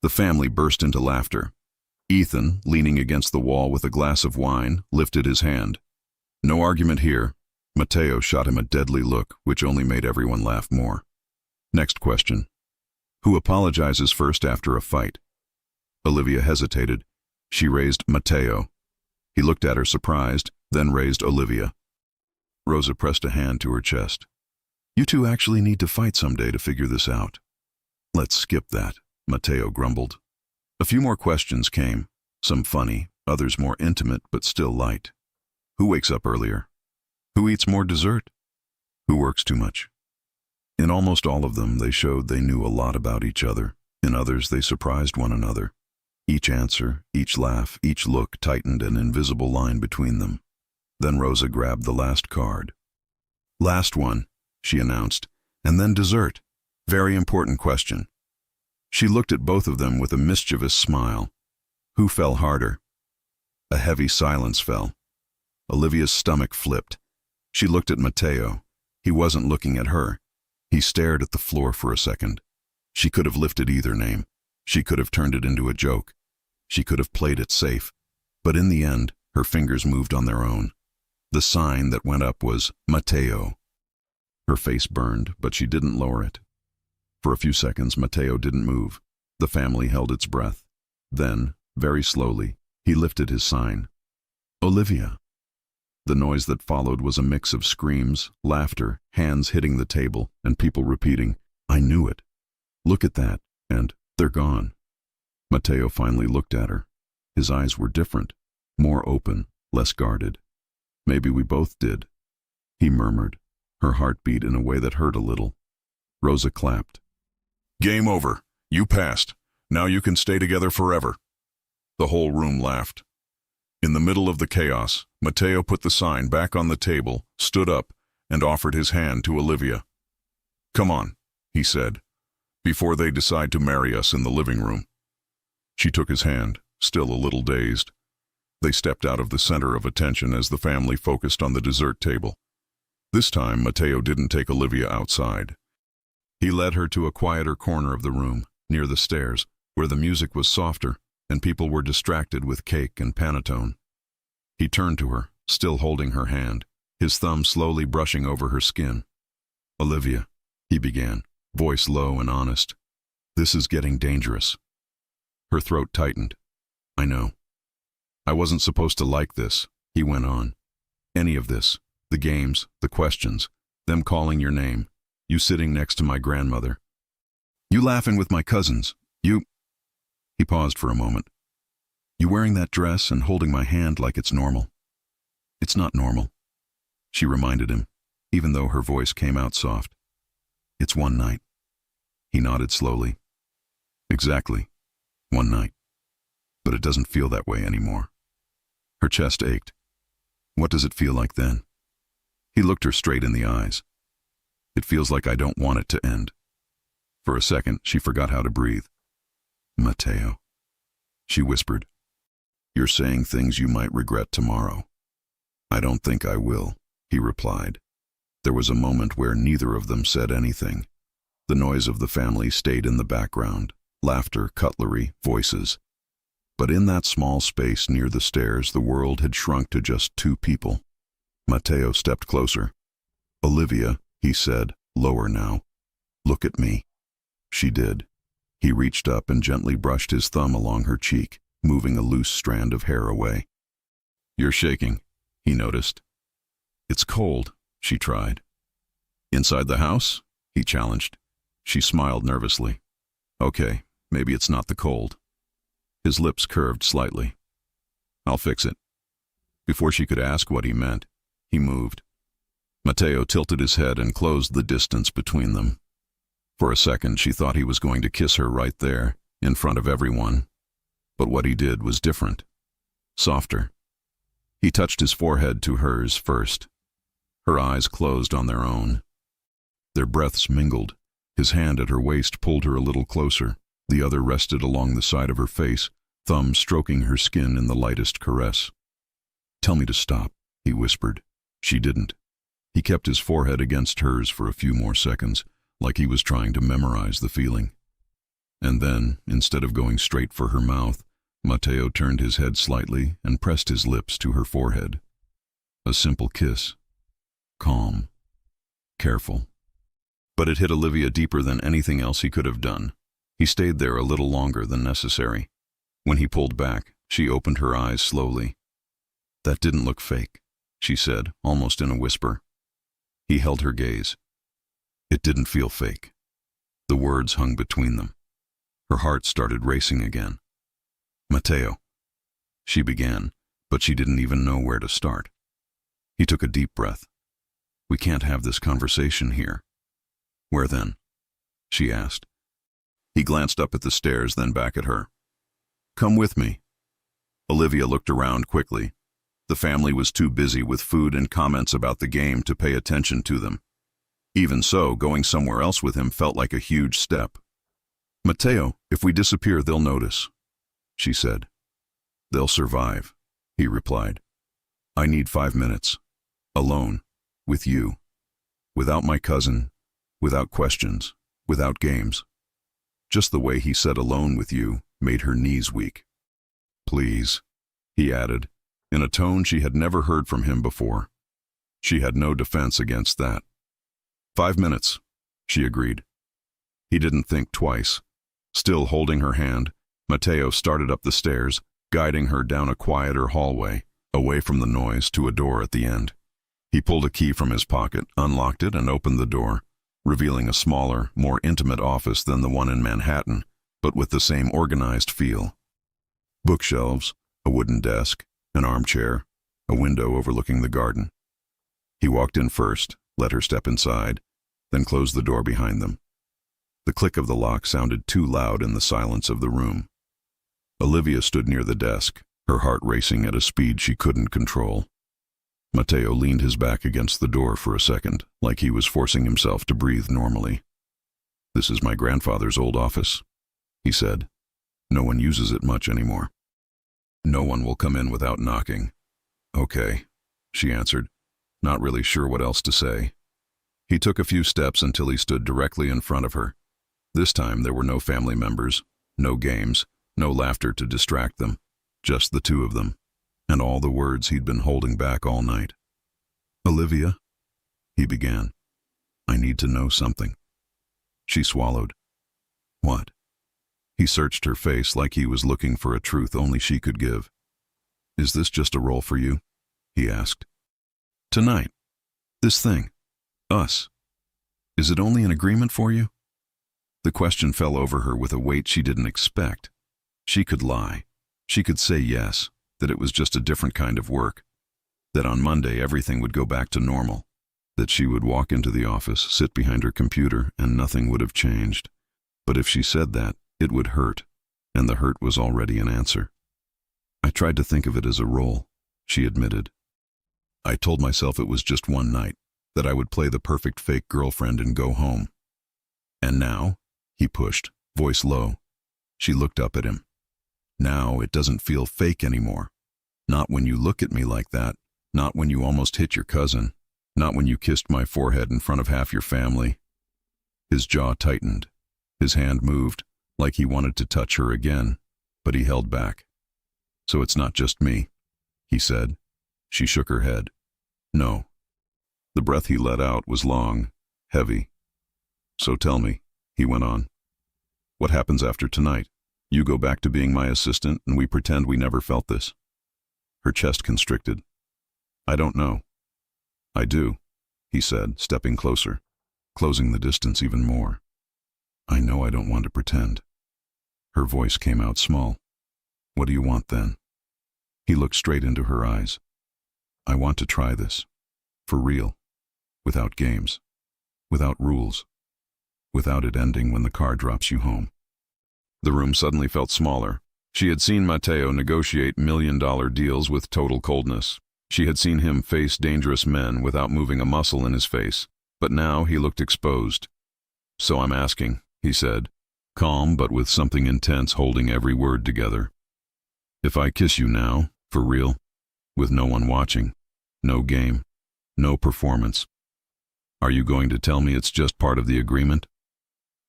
The family burst into laughter. Ethan, leaning against the wall with a glass of wine, lifted his hand. No argument here. Matteo shot him a deadly look, which only made everyone laugh more. Next question. Who apologizes first after a fight? Olivia hesitated. She raised Matteo. He looked at her surprised, then raised Olivia. Rosa pressed a hand to her chest. You two actually need to fight someday to figure this out. Let's skip that, Matteo grumbled. A few more questions came, some funny, others more intimate but still light. Who wakes up earlier? Who eats more dessert? Who works too much? In almost all of them, they showed they knew a lot about each other. In others, they surprised one another. Each answer, each laugh, each look tightened an invisible line between them. Then Rosa grabbed the last card. Last one, she announced, and then dessert. Very important question. She looked at both of them with a mischievous smile. Who fell harder? A heavy silence fell. Olivia's stomach flipped. She looked at Matteo. He wasn't looking at her. He stared at the floor for a second. She could have lifted either name. She could have turned it into a joke. She could have played it safe. But in the end, her fingers moved on their own. The sign that went up was Matteo. Her face burned, but she didn't lower it. For a few seconds, Matteo didn't move. The family held its breath. Then, very slowly, he lifted his sign. Olivia. The noise that followed was a mix of screams, laughter, hands hitting the table, and people repeating, I knew it. Look at that, and they're gone. Matteo finally looked at her. His eyes were different, more open, less guarded. Maybe we both did, he murmured. Her heart beat in a way that hurt a little. Rosa clapped. Game over. You passed. Now you can stay together forever. The whole room laughed. In the middle of the chaos, Matteo put the sign back on the table, stood up, and offered his hand to Olivia. Come on, he said, before they decide to marry us in the living room. She took his hand, still a little dazed. They stepped out of the center of attention as the family focused on the dessert table. This time, Matteo didn't take Olivia outside. He led her to a quieter corner of the room, near the stairs, where the music was softer and people were distracted with cake and panettone. He turned to her, still holding her hand, his thumb slowly brushing over her skin. Olivia, he began, voice low and honest. This is getting dangerous. Her throat tightened. I know. I wasn't supposed to like this, he went on. Any of this, the games, the questions, them calling your name, you sitting next to my grandmother. You laughing with my cousins, you... He paused for a moment. You wearing that dress and holding my hand like it's normal. It's not normal, she reminded him, even though her voice came out soft. It's one night. He nodded slowly. Exactly, one night. But it doesn't feel that way anymore. Her chest ached. What does it feel like then? He looked her straight in the eyes. It feels like I don't want it to end. For a second, she forgot how to breathe. Matteo, she whispered. You're saying things you might regret tomorrow. I don't think I will, he replied. There was a moment where neither of them said anything. The noise of the family stayed in the background, laughter, cutlery, voices. But in that small space near the stairs, the world had shrunk to just two people. Matteo stepped closer. Olivia, he said, lower now. Look at me. She did. He reached up and gently brushed his thumb along her cheek, moving a loose strand of hair away. You're shaking, he noticed. It's cold, she tried. Inside the house? He challenged. She smiled nervously. Okay, Maybe it's not the cold. His lips curved slightly. I'll fix it. Before she could ask what he meant, he moved. Mateo tilted his head and closed the distance between them. For a second, she thought he was going to kiss her right there, in front of everyone. But what he did was different. Softer. He touched his forehead to hers first. Her eyes closed on their own. Their breaths mingled. His hand at her waist pulled her a little closer. The other rested along the side of her face, thumb stroking her skin in the lightest caress. Tell me to stop, he whispered. She didn't. He kept his forehead against hers for a few more seconds, like he was trying to memorize the feeling. And then, instead of going straight for her mouth, Mateo turned his head slightly and pressed his lips to her forehead. A simple kiss. Calm. Careful. But it hit Olivia deeper than anything else he could have done. He stayed there a little longer than necessary. When he pulled back, she opened her eyes slowly. That didn't look fake, she said, almost in a whisper. He held her gaze. It didn't feel fake. The words hung between them. Her heart started racing again. Mateo, she began, but she didn't even know where to start. He took a deep breath. We can't have this conversation here. Where then? She asked. He glanced up at the stairs, then back at her. Come with me. Olivia looked around quickly. The family was too busy with food and comments about the game to pay attention to them. Even so, going somewhere else with him felt like a huge step. Mateo, if we disappear, they'll notice, she said. They'll survive, he replied. I need 5 minutes. Alone. With you. Without my cousin. Without questions. Without games. Just the way he said alone with you made her knees weak. Please, he added, in a tone she had never heard from him before. She had no defense against that. 5 minutes, she agreed. He didn't think twice. Still holding her hand, Mateo started up the stairs, guiding her down a quieter hallway, away from the noise to a door at the end. He pulled a key from his pocket, unlocked it, and opened the door, revealing a smaller, more intimate office than the one in Manhattan, but with the same organized feel. Bookshelves, a wooden desk, an armchair, a window overlooking the garden. He walked in first, let her step inside, then closed the door behind them. The click of the lock sounded too loud in the silence of the room. Olivia stood near the desk, her heart racing at a speed she couldn't control. Mateo leaned his back against the door for a second, like he was forcing himself to breathe normally. This is my grandfather's old office, he said. No one uses it much anymore. No one will come in without knocking. Okay, she answered, not really sure what else to say. He took a few steps until he stood directly in front of her. This time there were no family members, no games, no laughter to distract them, just the two of them, and all the words he'd been holding back all night. Olivia, he began, I need to know something. She swallowed. What? He searched her face like he was looking for a truth only she could give. Is this just a role for you? He asked. Tonight. This thing. Us. Is it only an agreement for you? The question fell over her with a weight she didn't expect. She could lie. She could say yes, that it was just a different kind of work, that on Monday everything would go back to normal, that she would walk into the office, sit behind her computer, and nothing would have changed. But if she said that, it would hurt, and the hurt was already an answer. I tried to think of it as a role, she admitted. I told myself it was just one night, that I would play the perfect fake girlfriend and go home. And now, he pushed, voice low. She looked up at him. Now it doesn't feel fake anymore. Not when you look at me like that, not when you almost hit your cousin, not when you kissed my forehead in front of half your family. His jaw tightened. His hand moved, like he wanted to touch her again, but he held back. So it's not just me, he said. She shook her head. No. The breath he let out was long, heavy. So tell me, he went on. What happens after tonight? You go back to being my assistant and we pretend we never felt this. Her chest constricted. I don't know. I do, he said, stepping closer, closing the distance even more. I know I don't want to pretend. Her voice came out small. What do you want then? He looked straight into her eyes. I want to try this. For real. Without games. Without rules. Without it ending when the car drops you home. The room suddenly felt smaller. She had seen Matteo negotiate million-dollar deals with total coldness. She had seen him face dangerous men without moving a muscle in his face. But now he looked exposed. So I'm asking, he said, calm but with something intense holding every word together. If I kiss you now, for real, with no one watching, no game, no performance, are you going to tell me it's just part of the agreement?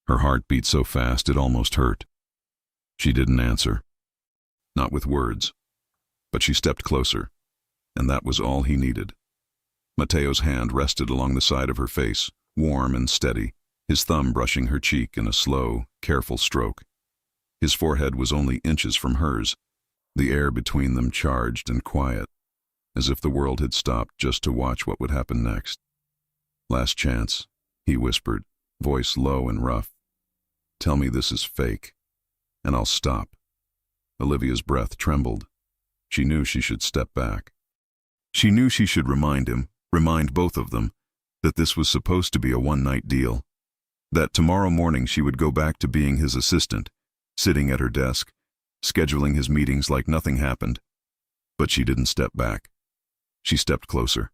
Her heart beat so fast it almost hurt. She didn't answer. Not with words. But she stepped closer, and that was all he needed. Matteo's hand rested along the side of her face, warm and steady, his thumb brushing her cheek in a slow, careful stroke. His forehead was only inches from hers, the air between them charged and quiet, as if the world had stopped just to watch what would happen next. Last chance, he whispered, voice low and rough. Tell me this is fake, and I'll stop. Olivia's breath trembled. She knew she should step back. She knew she should remind him, remind both of them, that this was supposed to be a one-night deal. That tomorrow morning she would go back to being his assistant, sitting at her desk, scheduling his meetings like nothing happened. But she didn't step back. She stepped closer.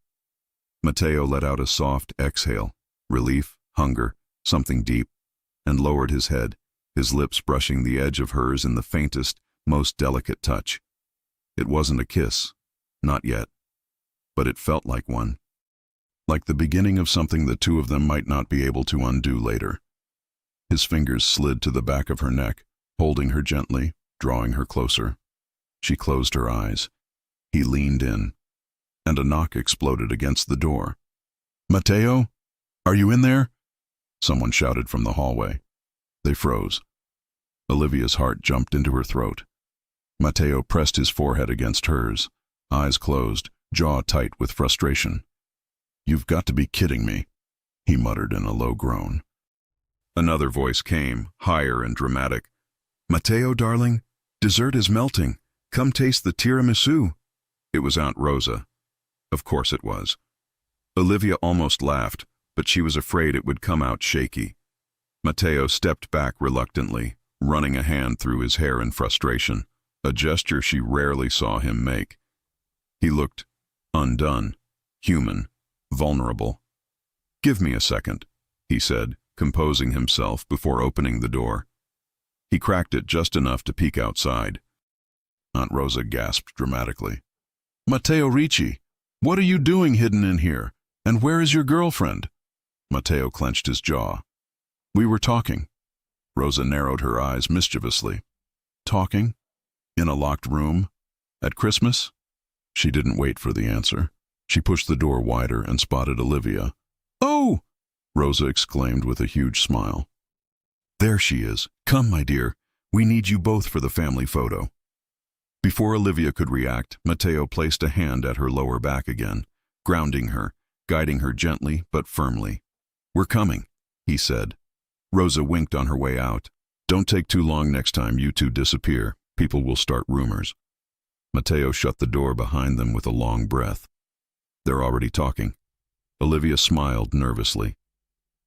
Matteo let out a soft exhale, relief, hunger, something deep, and lowered his head, his lips brushing the edge of hers in the faintest, most delicate touch. It wasn't a kiss, not yet, but it felt like one. Like the beginning of something the two of them might not be able to undo later. His fingers slid to the back of her neck, holding her gently, drawing her closer. She closed her eyes. He leaned in, and a knock exploded against the door. Matteo? Are you in there? Someone shouted from the hallway. They froze. Olivia's heart jumped into her throat. Matteo pressed his forehead against hers, eyes closed, jaw tight with frustration. You've got to be kidding me, he muttered in a low groan. Another voice came, higher and dramatic. Matteo, darling, dessert is melting. Come taste the tiramisu. It was Aunt Rosa. Of course it was. Olivia almost laughed, but she was afraid it would come out shaky. Matteo stepped back reluctantly, running a hand through his hair in frustration, a gesture she rarely saw him make. He looked undone, human, vulnerable. Give me a second, he said, composing himself before opening the door. He cracked it just enough to peek outside. Aunt Rosa gasped dramatically. Matteo Ricci, what are you doing hidden in here? And where is your girlfriend? Matteo clenched his jaw. We were talking. Rosa narrowed her eyes mischievously. Talking? In a locked room? At Christmas? She didn't wait for the answer. She pushed the door wider and spotted Olivia. Oh! Rosa exclaimed with a huge smile. There she is. Come, my dear. We need you both for the family photo. Before Olivia could react, Matteo placed a hand at her lower back again, grounding her, guiding her gently but firmly. We're coming, he said. Rosa winked on her way out. Don't take too long next time you two disappear. People will start rumors. Matteo shut the door behind them with a long breath. They're already talking. Olivia smiled nervously.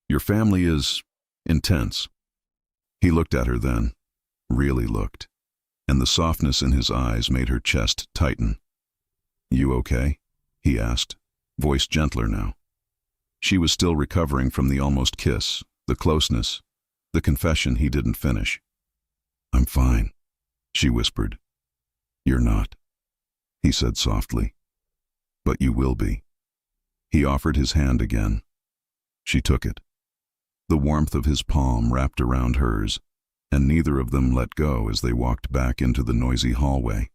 Your family is intense. He looked at her then, really looked, and the softness in his eyes made her chest tighten. You okay? He asked, voice gentler now. She was still recovering from the almost kiss, the closeness, the confession he didn't finish. I'm fine, she whispered. You're not, he said softly. But you will be. He offered his hand again. She took it. The warmth of his palm wrapped around hers, and neither of them let go as they walked back into the noisy hallway.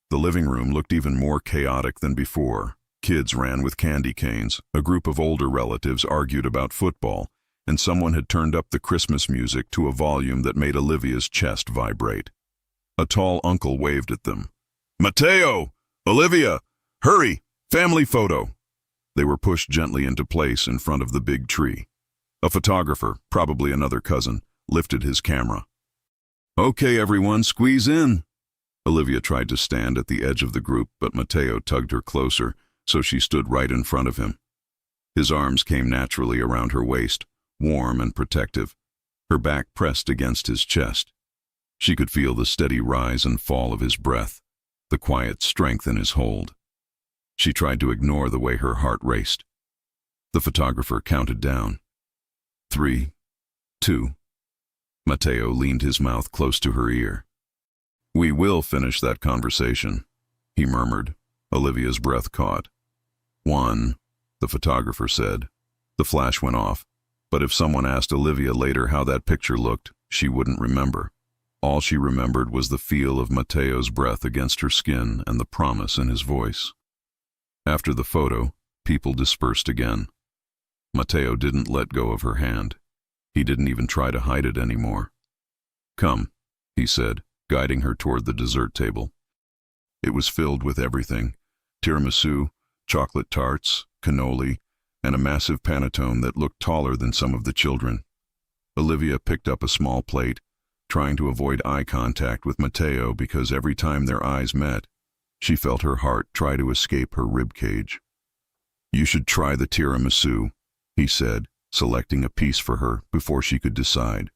The living room looked even more chaotic than before. Kids ran with candy canes, a group of older relatives argued about football, and someone had turned up the Christmas music to a volume that made Olivia's chest vibrate. A tall uncle waved at them. Matteo! Olivia! Hurry! Family photo! They were pushed gently into place in front of the big tree. A photographer, probably another cousin, lifted his camera. Okay, everyone, squeeze in. Olivia tried to stand at the edge of the group, but Matteo tugged her closer, so she stood right in front of him. His arms came naturally around her waist, warm and protective, her back pressed against his chest. She could feel the steady rise and fall of his breath, the quiet strength in his hold. She tried to ignore the way her heart raced. The photographer counted down. 3, 2. Matteo leaned his mouth close to her ear. We will finish that conversation, he murmured. Olivia's breath caught. 1, the photographer said. The flash went off, but if someone asked Olivia later how that picture looked, she wouldn't remember. All she remembered was the feel of Matteo's breath against her skin and the promise in his voice. After the photo, people dispersed again. Matteo didn't let go of her hand. He didn't even try to hide it anymore. Come, he said, guiding her toward the dessert table. It was filled with everything: tiramisu, chocolate tarts, cannoli, and a massive panettone that looked taller than some of the children. Olivia picked up a small plate, trying to avoid eye contact with Matteo because every time their eyes met, she felt her heart try to escape her ribcage. You should try the tiramisu, he said, selecting a piece for her before she could decide.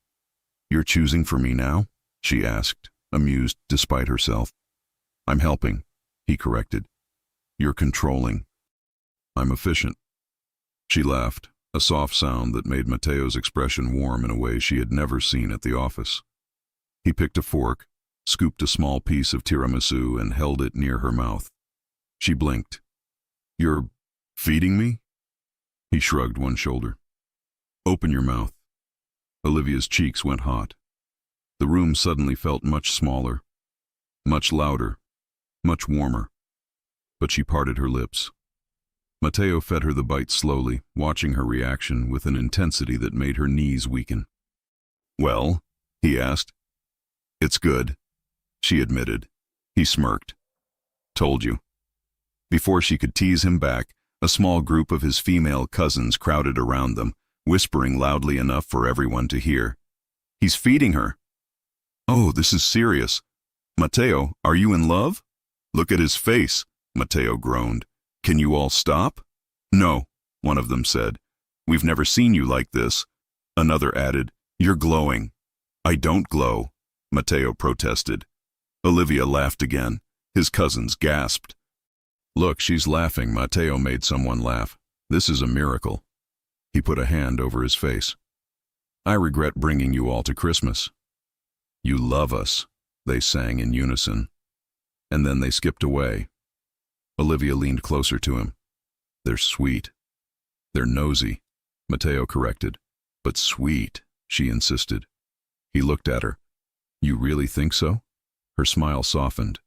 You're choosing for me now? She asked, amused despite herself. I'm helping, he corrected. You're controlling. I'm efficient. She laughed, a soft sound that made Matteo's expression warm in a way she had never seen at the office. He picked a fork, scooped a small piece of tiramisu, and held it near her mouth. She blinked. You're feeding me? He shrugged one shoulder. Open your mouth. Olivia's cheeks went hot. The room suddenly felt much smaller, much louder, much warmer. But she parted her lips. Matteo fed her the bite slowly, watching her reaction with an intensity that made her knees weaken. Well, he asked. It's good, she admitted. He smirked. Told you. Before she could tease him back, a small group of his female cousins crowded around them, whispering loudly enough for everyone to hear. He's feeding her. Oh, this is serious. Matteo, are you in love? Look at his face, Matteo groaned. Can you all stop? No, one of them said. We've never seen you like this. Another added, You're glowing. I don't glow, Matteo protested. Olivia laughed again. His cousins gasped. Look, she's laughing. Matteo made someone laugh. This is a miracle. He put a hand over his face. I regret bringing you all to Christmas. You love us, they sang in unison. And then they skipped away. Olivia leaned closer to him. They're sweet. They're nosy, Matteo corrected. But sweet, she insisted. He looked at her. You really think so? Her smile softened.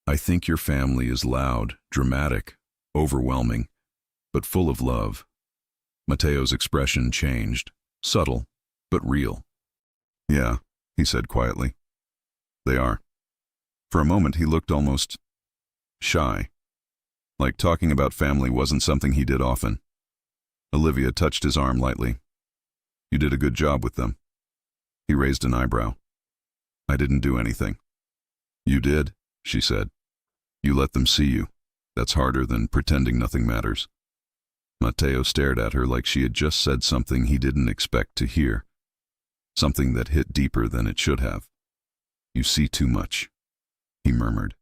I think your family is loud, dramatic, overwhelming, but full of love. Matteo's expression changed, subtle, but real. Yeah, he said quietly. They are. For a moment he looked almost shy, like talking about family wasn't something he did often. Olivia touched his arm lightly. You did a good job with them. He raised an eyebrow. I didn't do anything. You did, she said. You let them see you. That's harder than pretending nothing matters. Matteo stared at her like she had just said something he didn't expect to hear. Something that hit deeper than it should have. You see too much, he murmured.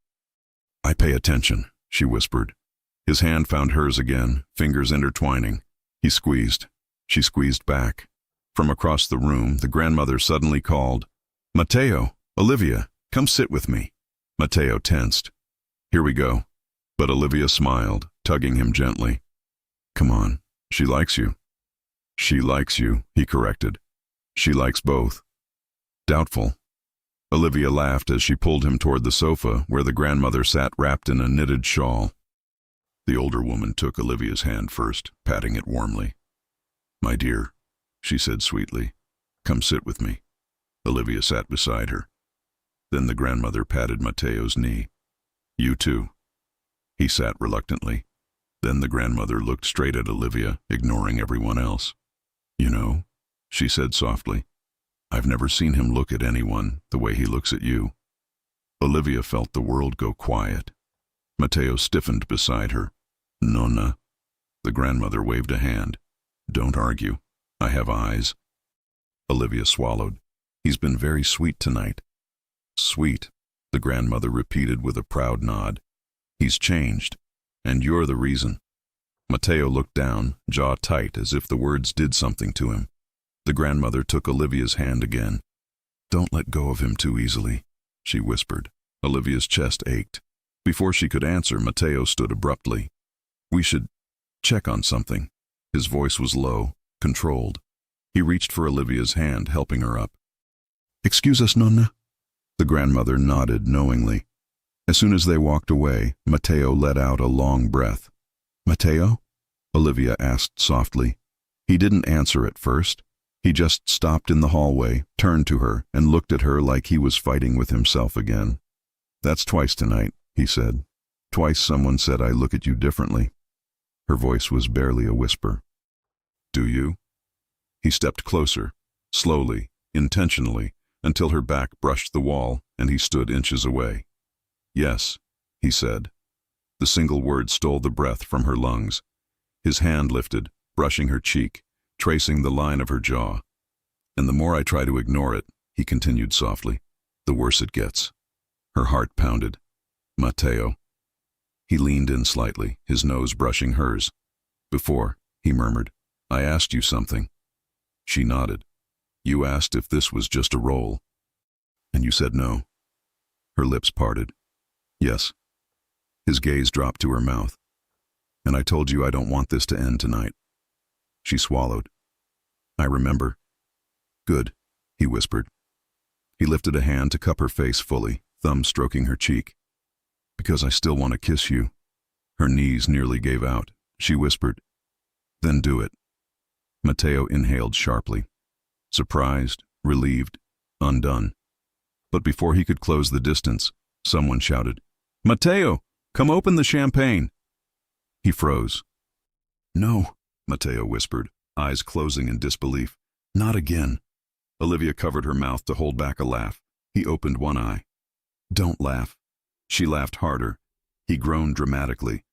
I pay attention, she whispered. His hand found hers again, fingers intertwining. He squeezed. She squeezed back. From across the room, the grandmother suddenly called, Matteo, Olivia, come sit with me. Matteo tensed. Here we go. But Olivia smiled, tugging him gently. Come on, she likes you. She likes you, he corrected. She likes both. Doubtful. Olivia laughed as she pulled him toward the sofa where the grandmother sat wrapped in a knitted shawl. The older woman took Olivia's hand first, patting it warmly. My dear, she said sweetly, come sit with me. Olivia sat beside her. Then the grandmother patted Matteo's knee. You too. He sat reluctantly. Then the grandmother looked straight at Olivia, ignoring everyone else. You know, she said softly, I've never seen him look at anyone the way he looks at you. Olivia felt the world go quiet. Matteo stiffened beside her. Nonna. The grandmother waved a hand. Don't argue. I have eyes. Olivia swallowed. He's been very sweet tonight. Sweet, the grandmother repeated with a proud nod. He's changed, and you're the reason. Matteo looked down, jaw tight, as if the words did something to him. The grandmother took Olivia's hand again. Don't let go of him too easily, she whispered. Olivia's chest ached. Before she could answer, Matteo stood abruptly. We should check on something. His voice was low, controlled. He reached for Olivia's hand, helping her up. Excuse us, Nonna? The grandmother nodded knowingly. As soon as they walked away, Matteo let out a long breath. Matteo? Olivia asked softly. He didn't answer at first. He just stopped in the hallway, turned to her, and looked at her like he was fighting with himself again. That's twice tonight, he said. Twice someone said I look at you differently. Her voice was barely a whisper. Do you? He stepped closer, slowly, intentionally, until her back brushed the wall and he stood inches away. Yes, he said. The single word stole the breath from her lungs. His hand lifted, brushing her cheek, tracing the line of her jaw. And the more I try to ignore it, he continued softly, the worse it gets. Her heart pounded. Matteo. He leaned in slightly, his nose brushing hers. Before, he murmured, I asked you something. She nodded. You asked if this was just a role. And you said no. Her lips parted. Yes. His gaze dropped to her mouth. And I told you I don't want this to end tonight. She swallowed. I remember. Good, he whispered. He lifted a hand to cup her face fully, thumb stroking her cheek. Because I still want to kiss you. Her knees nearly gave out. She whispered. Then do it. Matteo inhaled sharply. Surprised, relieved, undone. But before he could close the distance, someone shouted, Matteo, come open the champagne. He froze. No, Matteo whispered, eyes closing in disbelief. Not again. Olivia covered her mouth to hold back a laugh. He opened one eye. Don't laugh. She laughed harder. He groaned dramatically.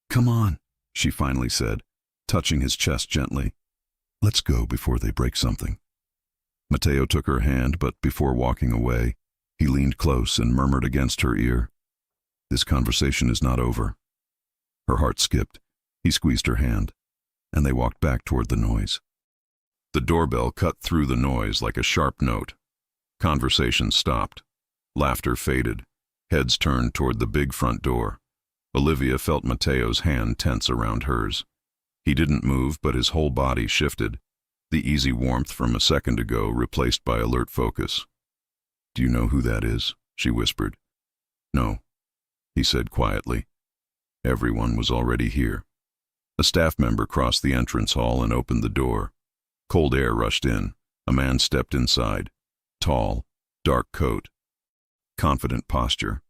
Come on, she finally said, touching his chest gently. Let's go before they break something. Matteo took her hand, but before walking away, he leaned close and murmured against her ear. This conversation is not over. Her heart skipped. He squeezed her hand, and they walked back toward the noise. The doorbell cut through the noise like a sharp note. Conversation stopped. Laughter faded. Heads turned toward the big front door. Olivia felt Matteo's hand tense around hers. He didn't move, but his whole body shifted, the easy warmth from a second ago replaced by alert focus. Do you know who that is? She whispered. No, he said quietly. Everyone was already here. A staff member crossed the entrance hall and opened the door. Cold air rushed in. A man stepped inside. Tall, dark coat. Confident posture.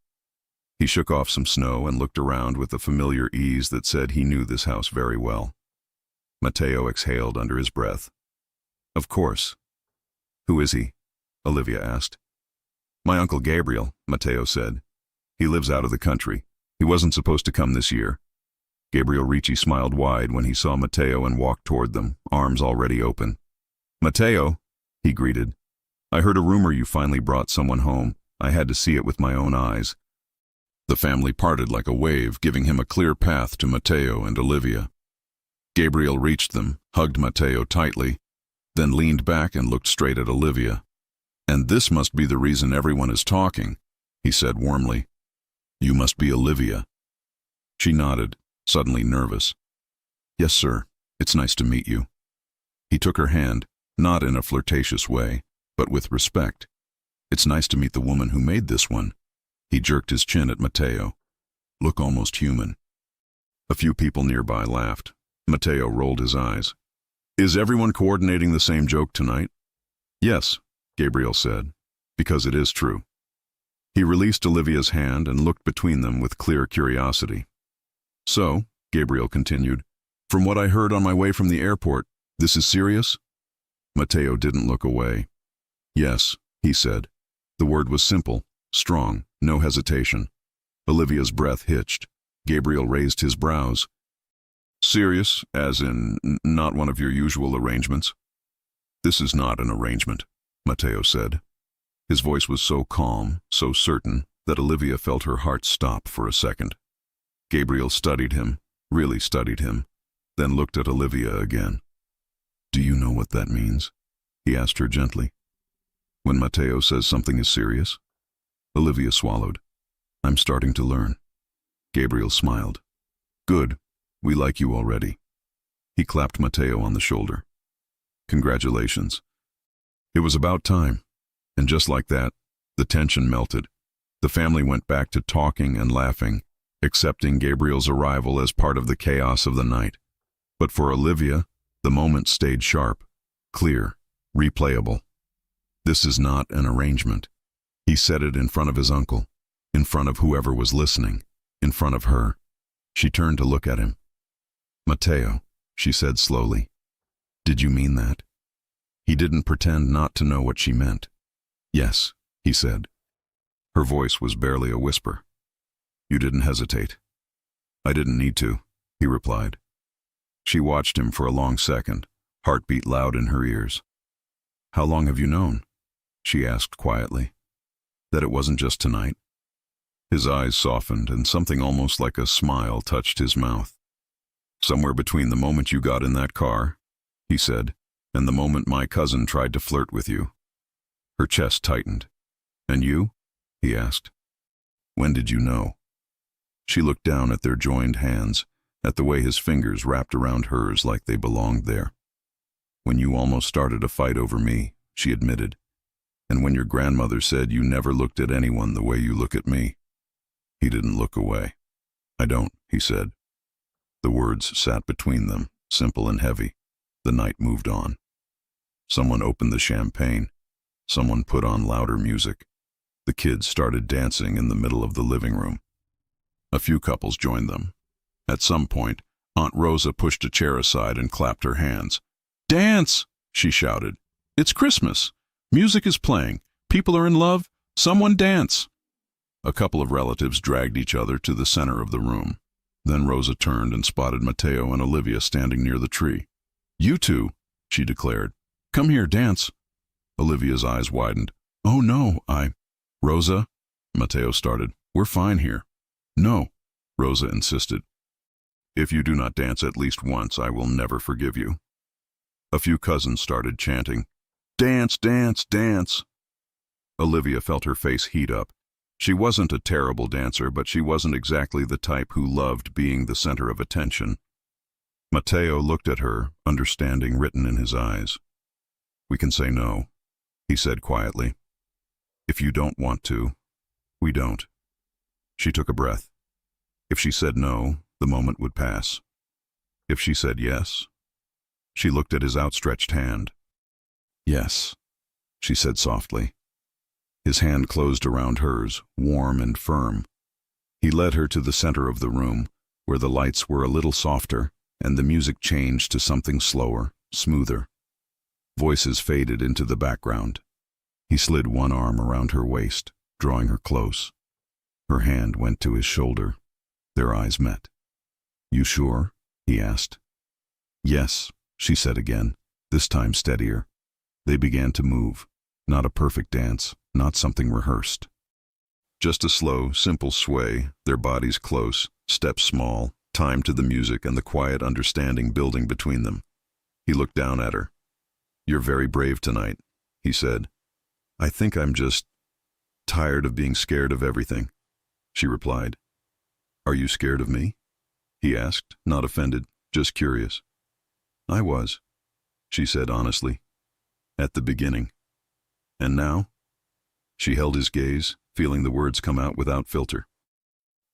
He shook off some snow and looked around with a familiar ease that said he knew this house very well. Matteo exhaled under his breath. Of course. Who is he? Olivia asked. My Uncle Gabriel, Matteo said. He lives out of the country. He wasn't supposed to come this year. Gabriel Ricci smiled wide when he saw Matteo and walked toward them, arms already open. Matteo, he greeted. I heard a rumor you finally brought someone home. I had to see it with my own eyes. The family parted like a wave, giving him a clear path to Matteo and Olivia. Gabriel reached them, hugged Matteo tightly, then leaned back and looked straight at Olivia. And this must be the reason everyone is talking, he said warmly. You must be Olivia. She nodded, suddenly nervous. Yes, sir. It's nice to meet you. He took her hand, not in a flirtatious way, but with respect. It's nice to meet the woman who made this one. He jerked his chin at Matteo. Look almost human. A few people nearby laughed. Matteo rolled his eyes. Is everyone coordinating the same joke tonight? Yes, Gabriel said, because it is true. He released Olivia's hand and looked between them with clear curiosity. So, Gabriel continued, from what I heard on my way from the airport, this is serious? Matteo didn't look away. Yes, he said. The word was simple, strong, no hesitation. Olivia's breath hitched. Gabriel raised his brows. Serious, as in not one of your usual arrangements? This is not an arrangement, Matteo said. His voice was so calm, so certain, that Olivia felt her heart stop for a second. Gabriel studied him, really studied him, then looked at Olivia again. Do you know what that means? He asked her gently. When Matteo says something is serious? Olivia swallowed. I'm starting to learn. Gabriel smiled. Good. We like you already. He clapped Matteo on the shoulder. Congratulations. It was about time. And just like that, the tension melted. The family went back to talking and laughing, accepting Gabriel's arrival as part of the chaos of the night. But for Olivia, the moment stayed sharp, clear, replayable. This is not an arrangement. He said it in front of his uncle, in front of whoever was listening, in front of her. She turned to look at him. Matteo, she said slowly. Did you mean that? He didn't pretend not to know what she meant. Yes, he said. Her voice was barely a whisper. You didn't hesitate. I didn't need to, he replied. She watched him for a long second, heartbeat loud in her ears. How long have you known? She asked quietly. That it wasn't just tonight? His eyes softened and something almost like a smile touched his mouth. Somewhere between the moment you got in that car, he said, and the moment my cousin tried to flirt with you. Her chest tightened. And you? He asked. When did you know? She looked down at their joined hands, at the way his fingers wrapped around hers like they belonged there. When you almost started a fight over me, she admitted. And when your grandmother said you never looked at anyone the way you look at me. He didn't look away. I don't, he said. The words sat between them, simple and heavy. The night moved on. Someone opened the champagne. Someone put on louder music. The kids started dancing in the middle of the living room. A few couples joined them. At some point, Aunt Rosa pushed a chair aside and clapped her hands. Dance! She shouted. It's Christmas. Music is playing. People are in love. Someone dance. A couple of relatives dragged each other to the center of the room. Then Rosa turned and spotted Matteo and Olivia standing near the tree. You two, she declared. Come here, dance. Olivia's eyes widened. Oh no, Rosa, Matteo started. We're fine here. No, Rosa insisted. If you do not dance at least once, I will never forgive you. A few cousins started chanting, Dance, dance, dance. Olivia felt her face heat up. She wasn't a terrible dancer, but she wasn't exactly the type who loved being the center of attention. Matteo looked at her, understanding written in his eyes. We can say no, he said quietly. If you don't want to, we don't. She took a breath. If she said no, the moment would pass. If she said yes, she looked at his outstretched hand. Yes, she said softly. His hand closed around hers, warm and firm. He led her to the center of the room, where the lights were a little softer and the music changed to something slower, smoother. Voices faded into the background. He slid one arm around her waist, drawing her close. Her hand went to his shoulder. Their eyes met. You sure? He asked. Yes, she said again, this time steadier. They began to move. Not a perfect dance, not something rehearsed. Just a slow, simple sway, their bodies close, steps small, time to the music and the quiet understanding building between them. He looked down at her. You're very brave tonight, he said. I think I'm just tired of being scared of everything, she replied. Are you scared of me? He asked, not offended, just curious. I was, she said honestly. At the beginning. And now? She held his gaze, feeling the words come out without filter.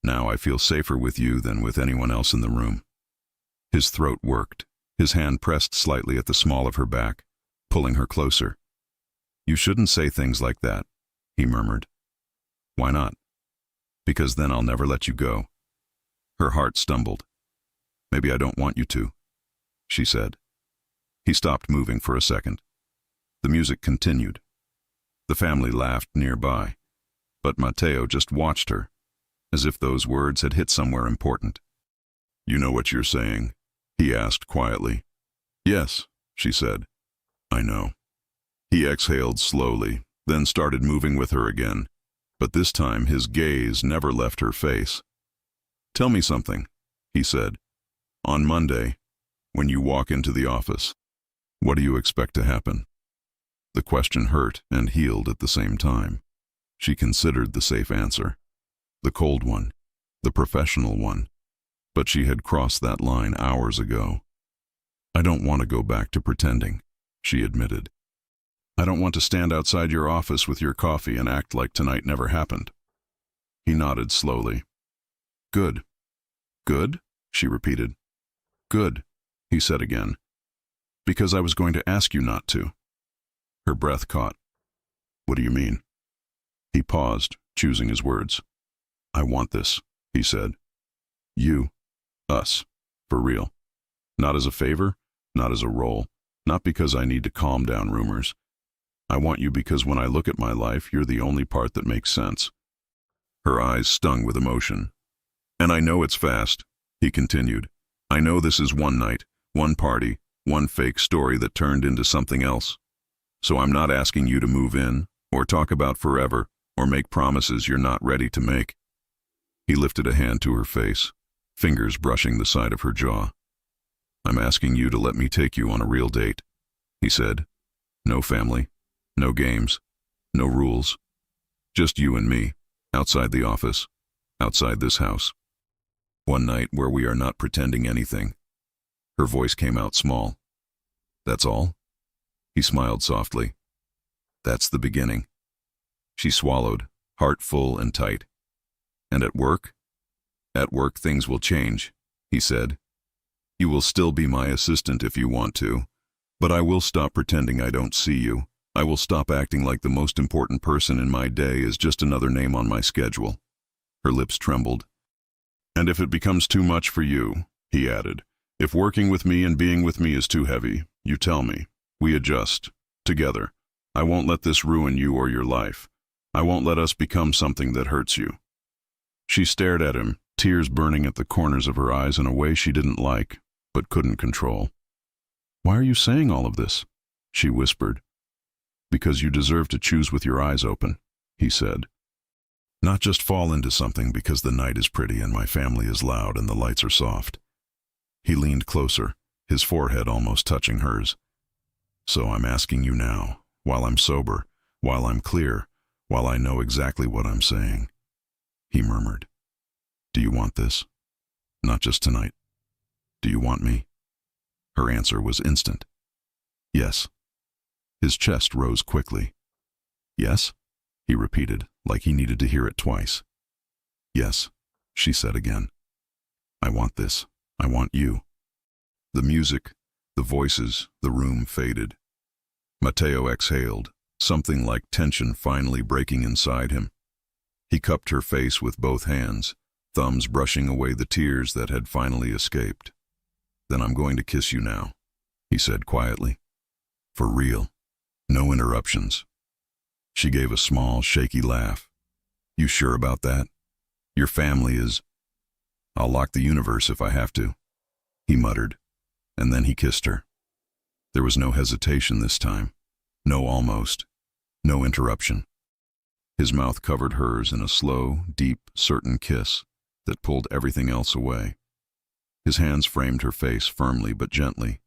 Now I feel safer with you than with anyone else in the room. His throat worked. His hand pressed slightly at the small of her back, pulling her closer. You shouldn't say things like that, he murmured. Why not? Because then I'll never let you go. Her heart stumbled. Maybe I don't want you to, she said. He stopped moving for a second. The music continued. The family laughed nearby, but Matteo just watched her, as if those words had hit somewhere important. "You know what you're saying?" he asked quietly. "Yes," she said. "I know." He exhaled slowly, then started moving with her again, but this time his gaze never left her face. "Tell me something," he said. "On Monday, when you walk into the office, what do you expect to happen?" The question hurt and healed at the same time. She considered the safe answer, the cold one, the professional one, but she had crossed that line hours ago. "I don't want to go back to pretending," she admitted. "I don't want to stand outside your office with your coffee and act like tonight never happened." He nodded slowly. "Good." "Good?" she repeated. "Good," he said again. "Because I was going to ask you not to." Her breath caught. "What do you mean?" He paused, choosing his words. "I want this," he said. "You, us, for real. Not as a favor, not as a role, not because I need to calm down rumors. I want you because when I look at my life, you're the only part that makes sense." Her eyes stung with emotion. "And I know it's fast," he continued. "I know this is one night, one party, one fake story that turned into something else. So I'm not asking you to move in, or talk about forever, or make promises you're not ready to make." He lifted a hand to her face, fingers brushing the side of her jaw. "I'm asking you to let me take you on a real date," he said. "No family, no games, no rules. Just you and me, outside the office, outside this house. One night where we are not pretending anything." Her voice came out small. "That's all?" He smiled softly. "That's the beginning." She swallowed, heart full and tight. "And at work?" "At work things will change," he said. "You will still be my assistant if you want to, but I will stop pretending I don't see you. I will stop acting like the most important person in my day is just another name on my schedule." Her lips trembled. "And if it becomes too much for you," he added, "if working with me and being with me is too heavy, you tell me. We adjust, together. I won't let this ruin you or your life. I won't let us become something that hurts you." She stared at him, tears burning at the corners of her eyes in a way she didn't like, but couldn't control. "Why are you saying all of this?" she whispered. "Because you deserve to choose with your eyes open," he said. "Not just fall into something because the night is pretty and my family is loud and the lights are soft." He leaned closer, his forehead almost touching hers. "So I'm asking you now, while I'm sober, while I'm clear, while I know exactly what I'm saying," he murmured. "Do you want this? Not just tonight. Do you want me?" Her answer was instant. "Yes." His chest rose quickly. "Yes?" he repeated, like he needed to hear it twice. "Yes," she said again. "I want this. I want you." The music, the voices, the room faded. Matteo exhaled, something like tension finally breaking inside him. He cupped her face with both hands, thumbs brushing away the tears that had finally escaped. "Then I'm going to kiss you now," he said quietly. "For real. No interruptions." She gave a small, shaky laugh. "You sure about that? Your family is—" "I'll lock the universe if I have to," he muttered, and then he kissed her. There was no hesitation this time, no almost, no interruption. His mouth covered hers in a slow, deep, certain kiss that pulled everything else away. His hands framed her face firmly but gently.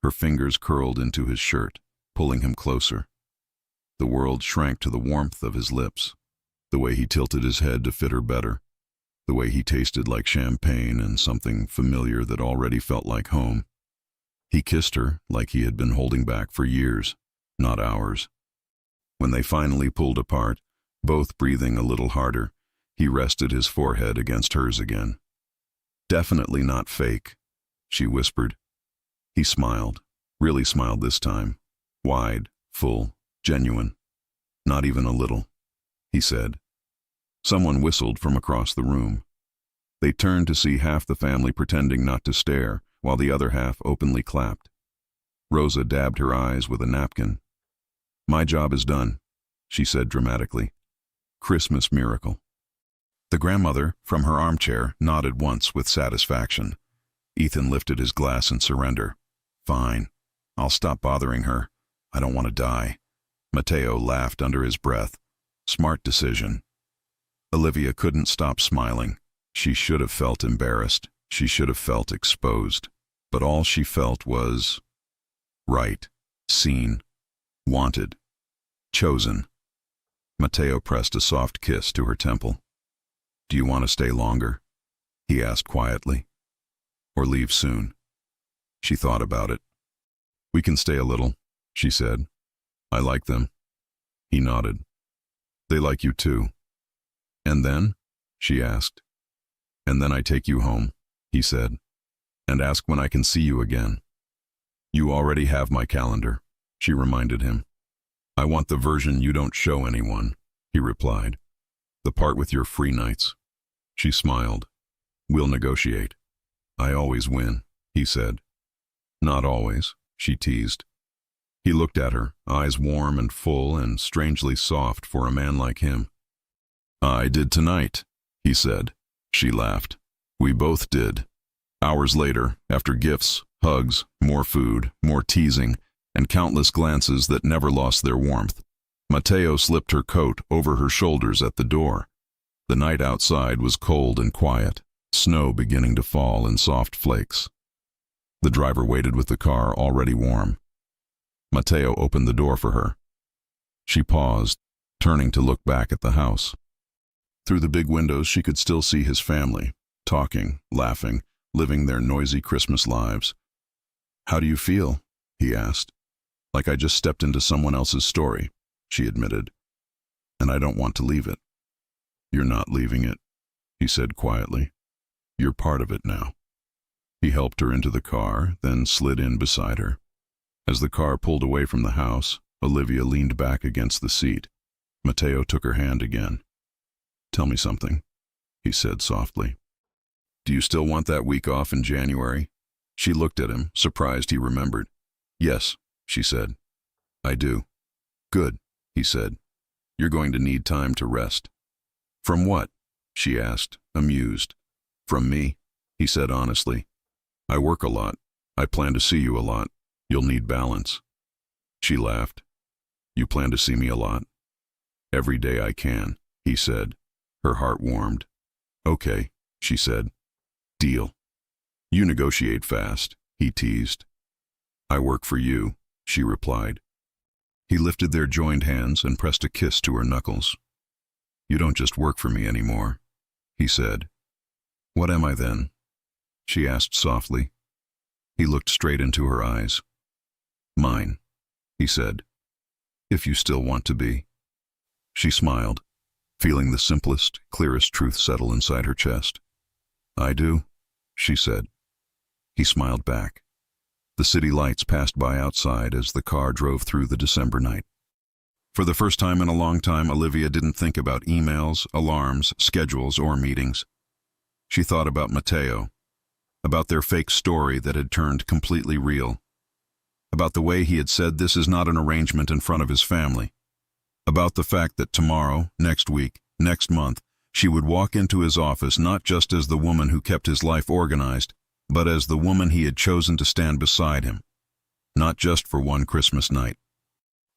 Her fingers curled into his shirt, pulling him closer. The world shrank to the warmth of his lips, the way he tilted his head to fit her better, the way he tasted like champagne and something familiar that already felt like home. He kissed her like he had been holding back for years, not hours. When they finally pulled apart, both breathing a little harder, he rested his forehead against hers again. "Definitely not fake," she whispered. He smiled, really smiled this time, wide, full, genuine. "Not even a little," he said. Someone whistled from across the room. They turned to see half the family pretending not to stare, while the other half openly clapped. Rosa dabbed her eyes with a napkin. "My job is done," she said dramatically. Christmas miracle. The grandmother, from her armchair, nodded once with satisfaction. Ethan lifted his glass in surrender. Fine. I'll stop bothering her. I don't want to die. Mateo laughed under his breath. Smart decision. Olivia couldn't stop smiling. She should have felt embarrassed. She should have felt exposed. But all she felt was right, seen, wanted, chosen. Mateo pressed a soft kiss to her temple. Do you want to stay longer? He asked quietly. Or leave soon? She thought about it. We can stay a little, she said. I like them. He nodded. They like you too. And then? She asked. And then I take you home, he said, and ask when I can see you again. You already have my calendar, she reminded him. I want the version you don't show anyone, he replied. The part with your free nights. She smiled. We'll negotiate. I always win, he said. Not always, she teased. He looked at her, eyes warm and full and strangely soft for a man like him. I did tonight, he said. She laughed. We both did. Hours later, after gifts, hugs, more food, more teasing, and countless glances that never lost their warmth, Mateo slipped her coat over her shoulders at the door. The night outside was cold and quiet, snow beginning to fall in soft flakes. The driver waited with the car already warm. Mateo opened the door for her. She paused, turning to look back at the house. Through the big windows she could still see his family, talking, laughing, living their noisy Christmas lives. How do you feel? He asked. Like I just stepped into someone else's story, she admitted. And I don't want to leave it. You're not leaving it, he said quietly. You're part of it now. He helped her into the car, then slid in beside her. As the car pulled away from the house, Olivia leaned back against the seat. Mateo took her hand again. Tell me something, he said softly. Do you still want that week off in January? She looked at him, surprised he remembered. Yes, she said. I do. Good, he said. You're going to need time to rest. From what? She asked, amused. From me, he said honestly. I work a lot. I plan to see you a lot. You'll need balance. She laughed. You plan to see me a lot? Every day I can, he said. Her heart warmed. Okay, she said. Deal. You negotiate fast, he teased. I work for you, she replied. He lifted their joined hands and pressed a kiss to her knuckles. You don't just work for me anymore, he said. What am I then? She asked softly. He looked straight into her eyes. Mine, he said, if you still want to be. She smiled, feeling the simplest, clearest truth settle inside her chest. I do, she said. He smiled back. The city lights passed by outside as the car drove through the December night. For the first time in a long time, Olivia didn't think about emails, alarms, schedules, or meetings. She thought about Mateo, about their fake story that had turned completely real, about the way he had said this is not an arrangement in front of his family, about the fact that tomorrow, next week, next month, she would walk into his office not just as the woman who kept his life organized, but as the woman he had chosen to stand beside him, not just for one Christmas night,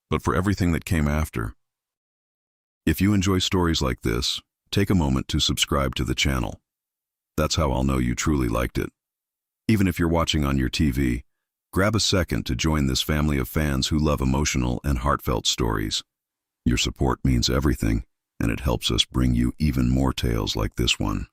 but for everything that came after. If you enjoy stories like this, take a moment to subscribe to the channel. That's how I'll know you truly liked it. Even if you're watching on your TV, grab a second to join this family of fans who love emotional and heartfelt stories. Your support means everything, and it helps us bring you even more tales like this one.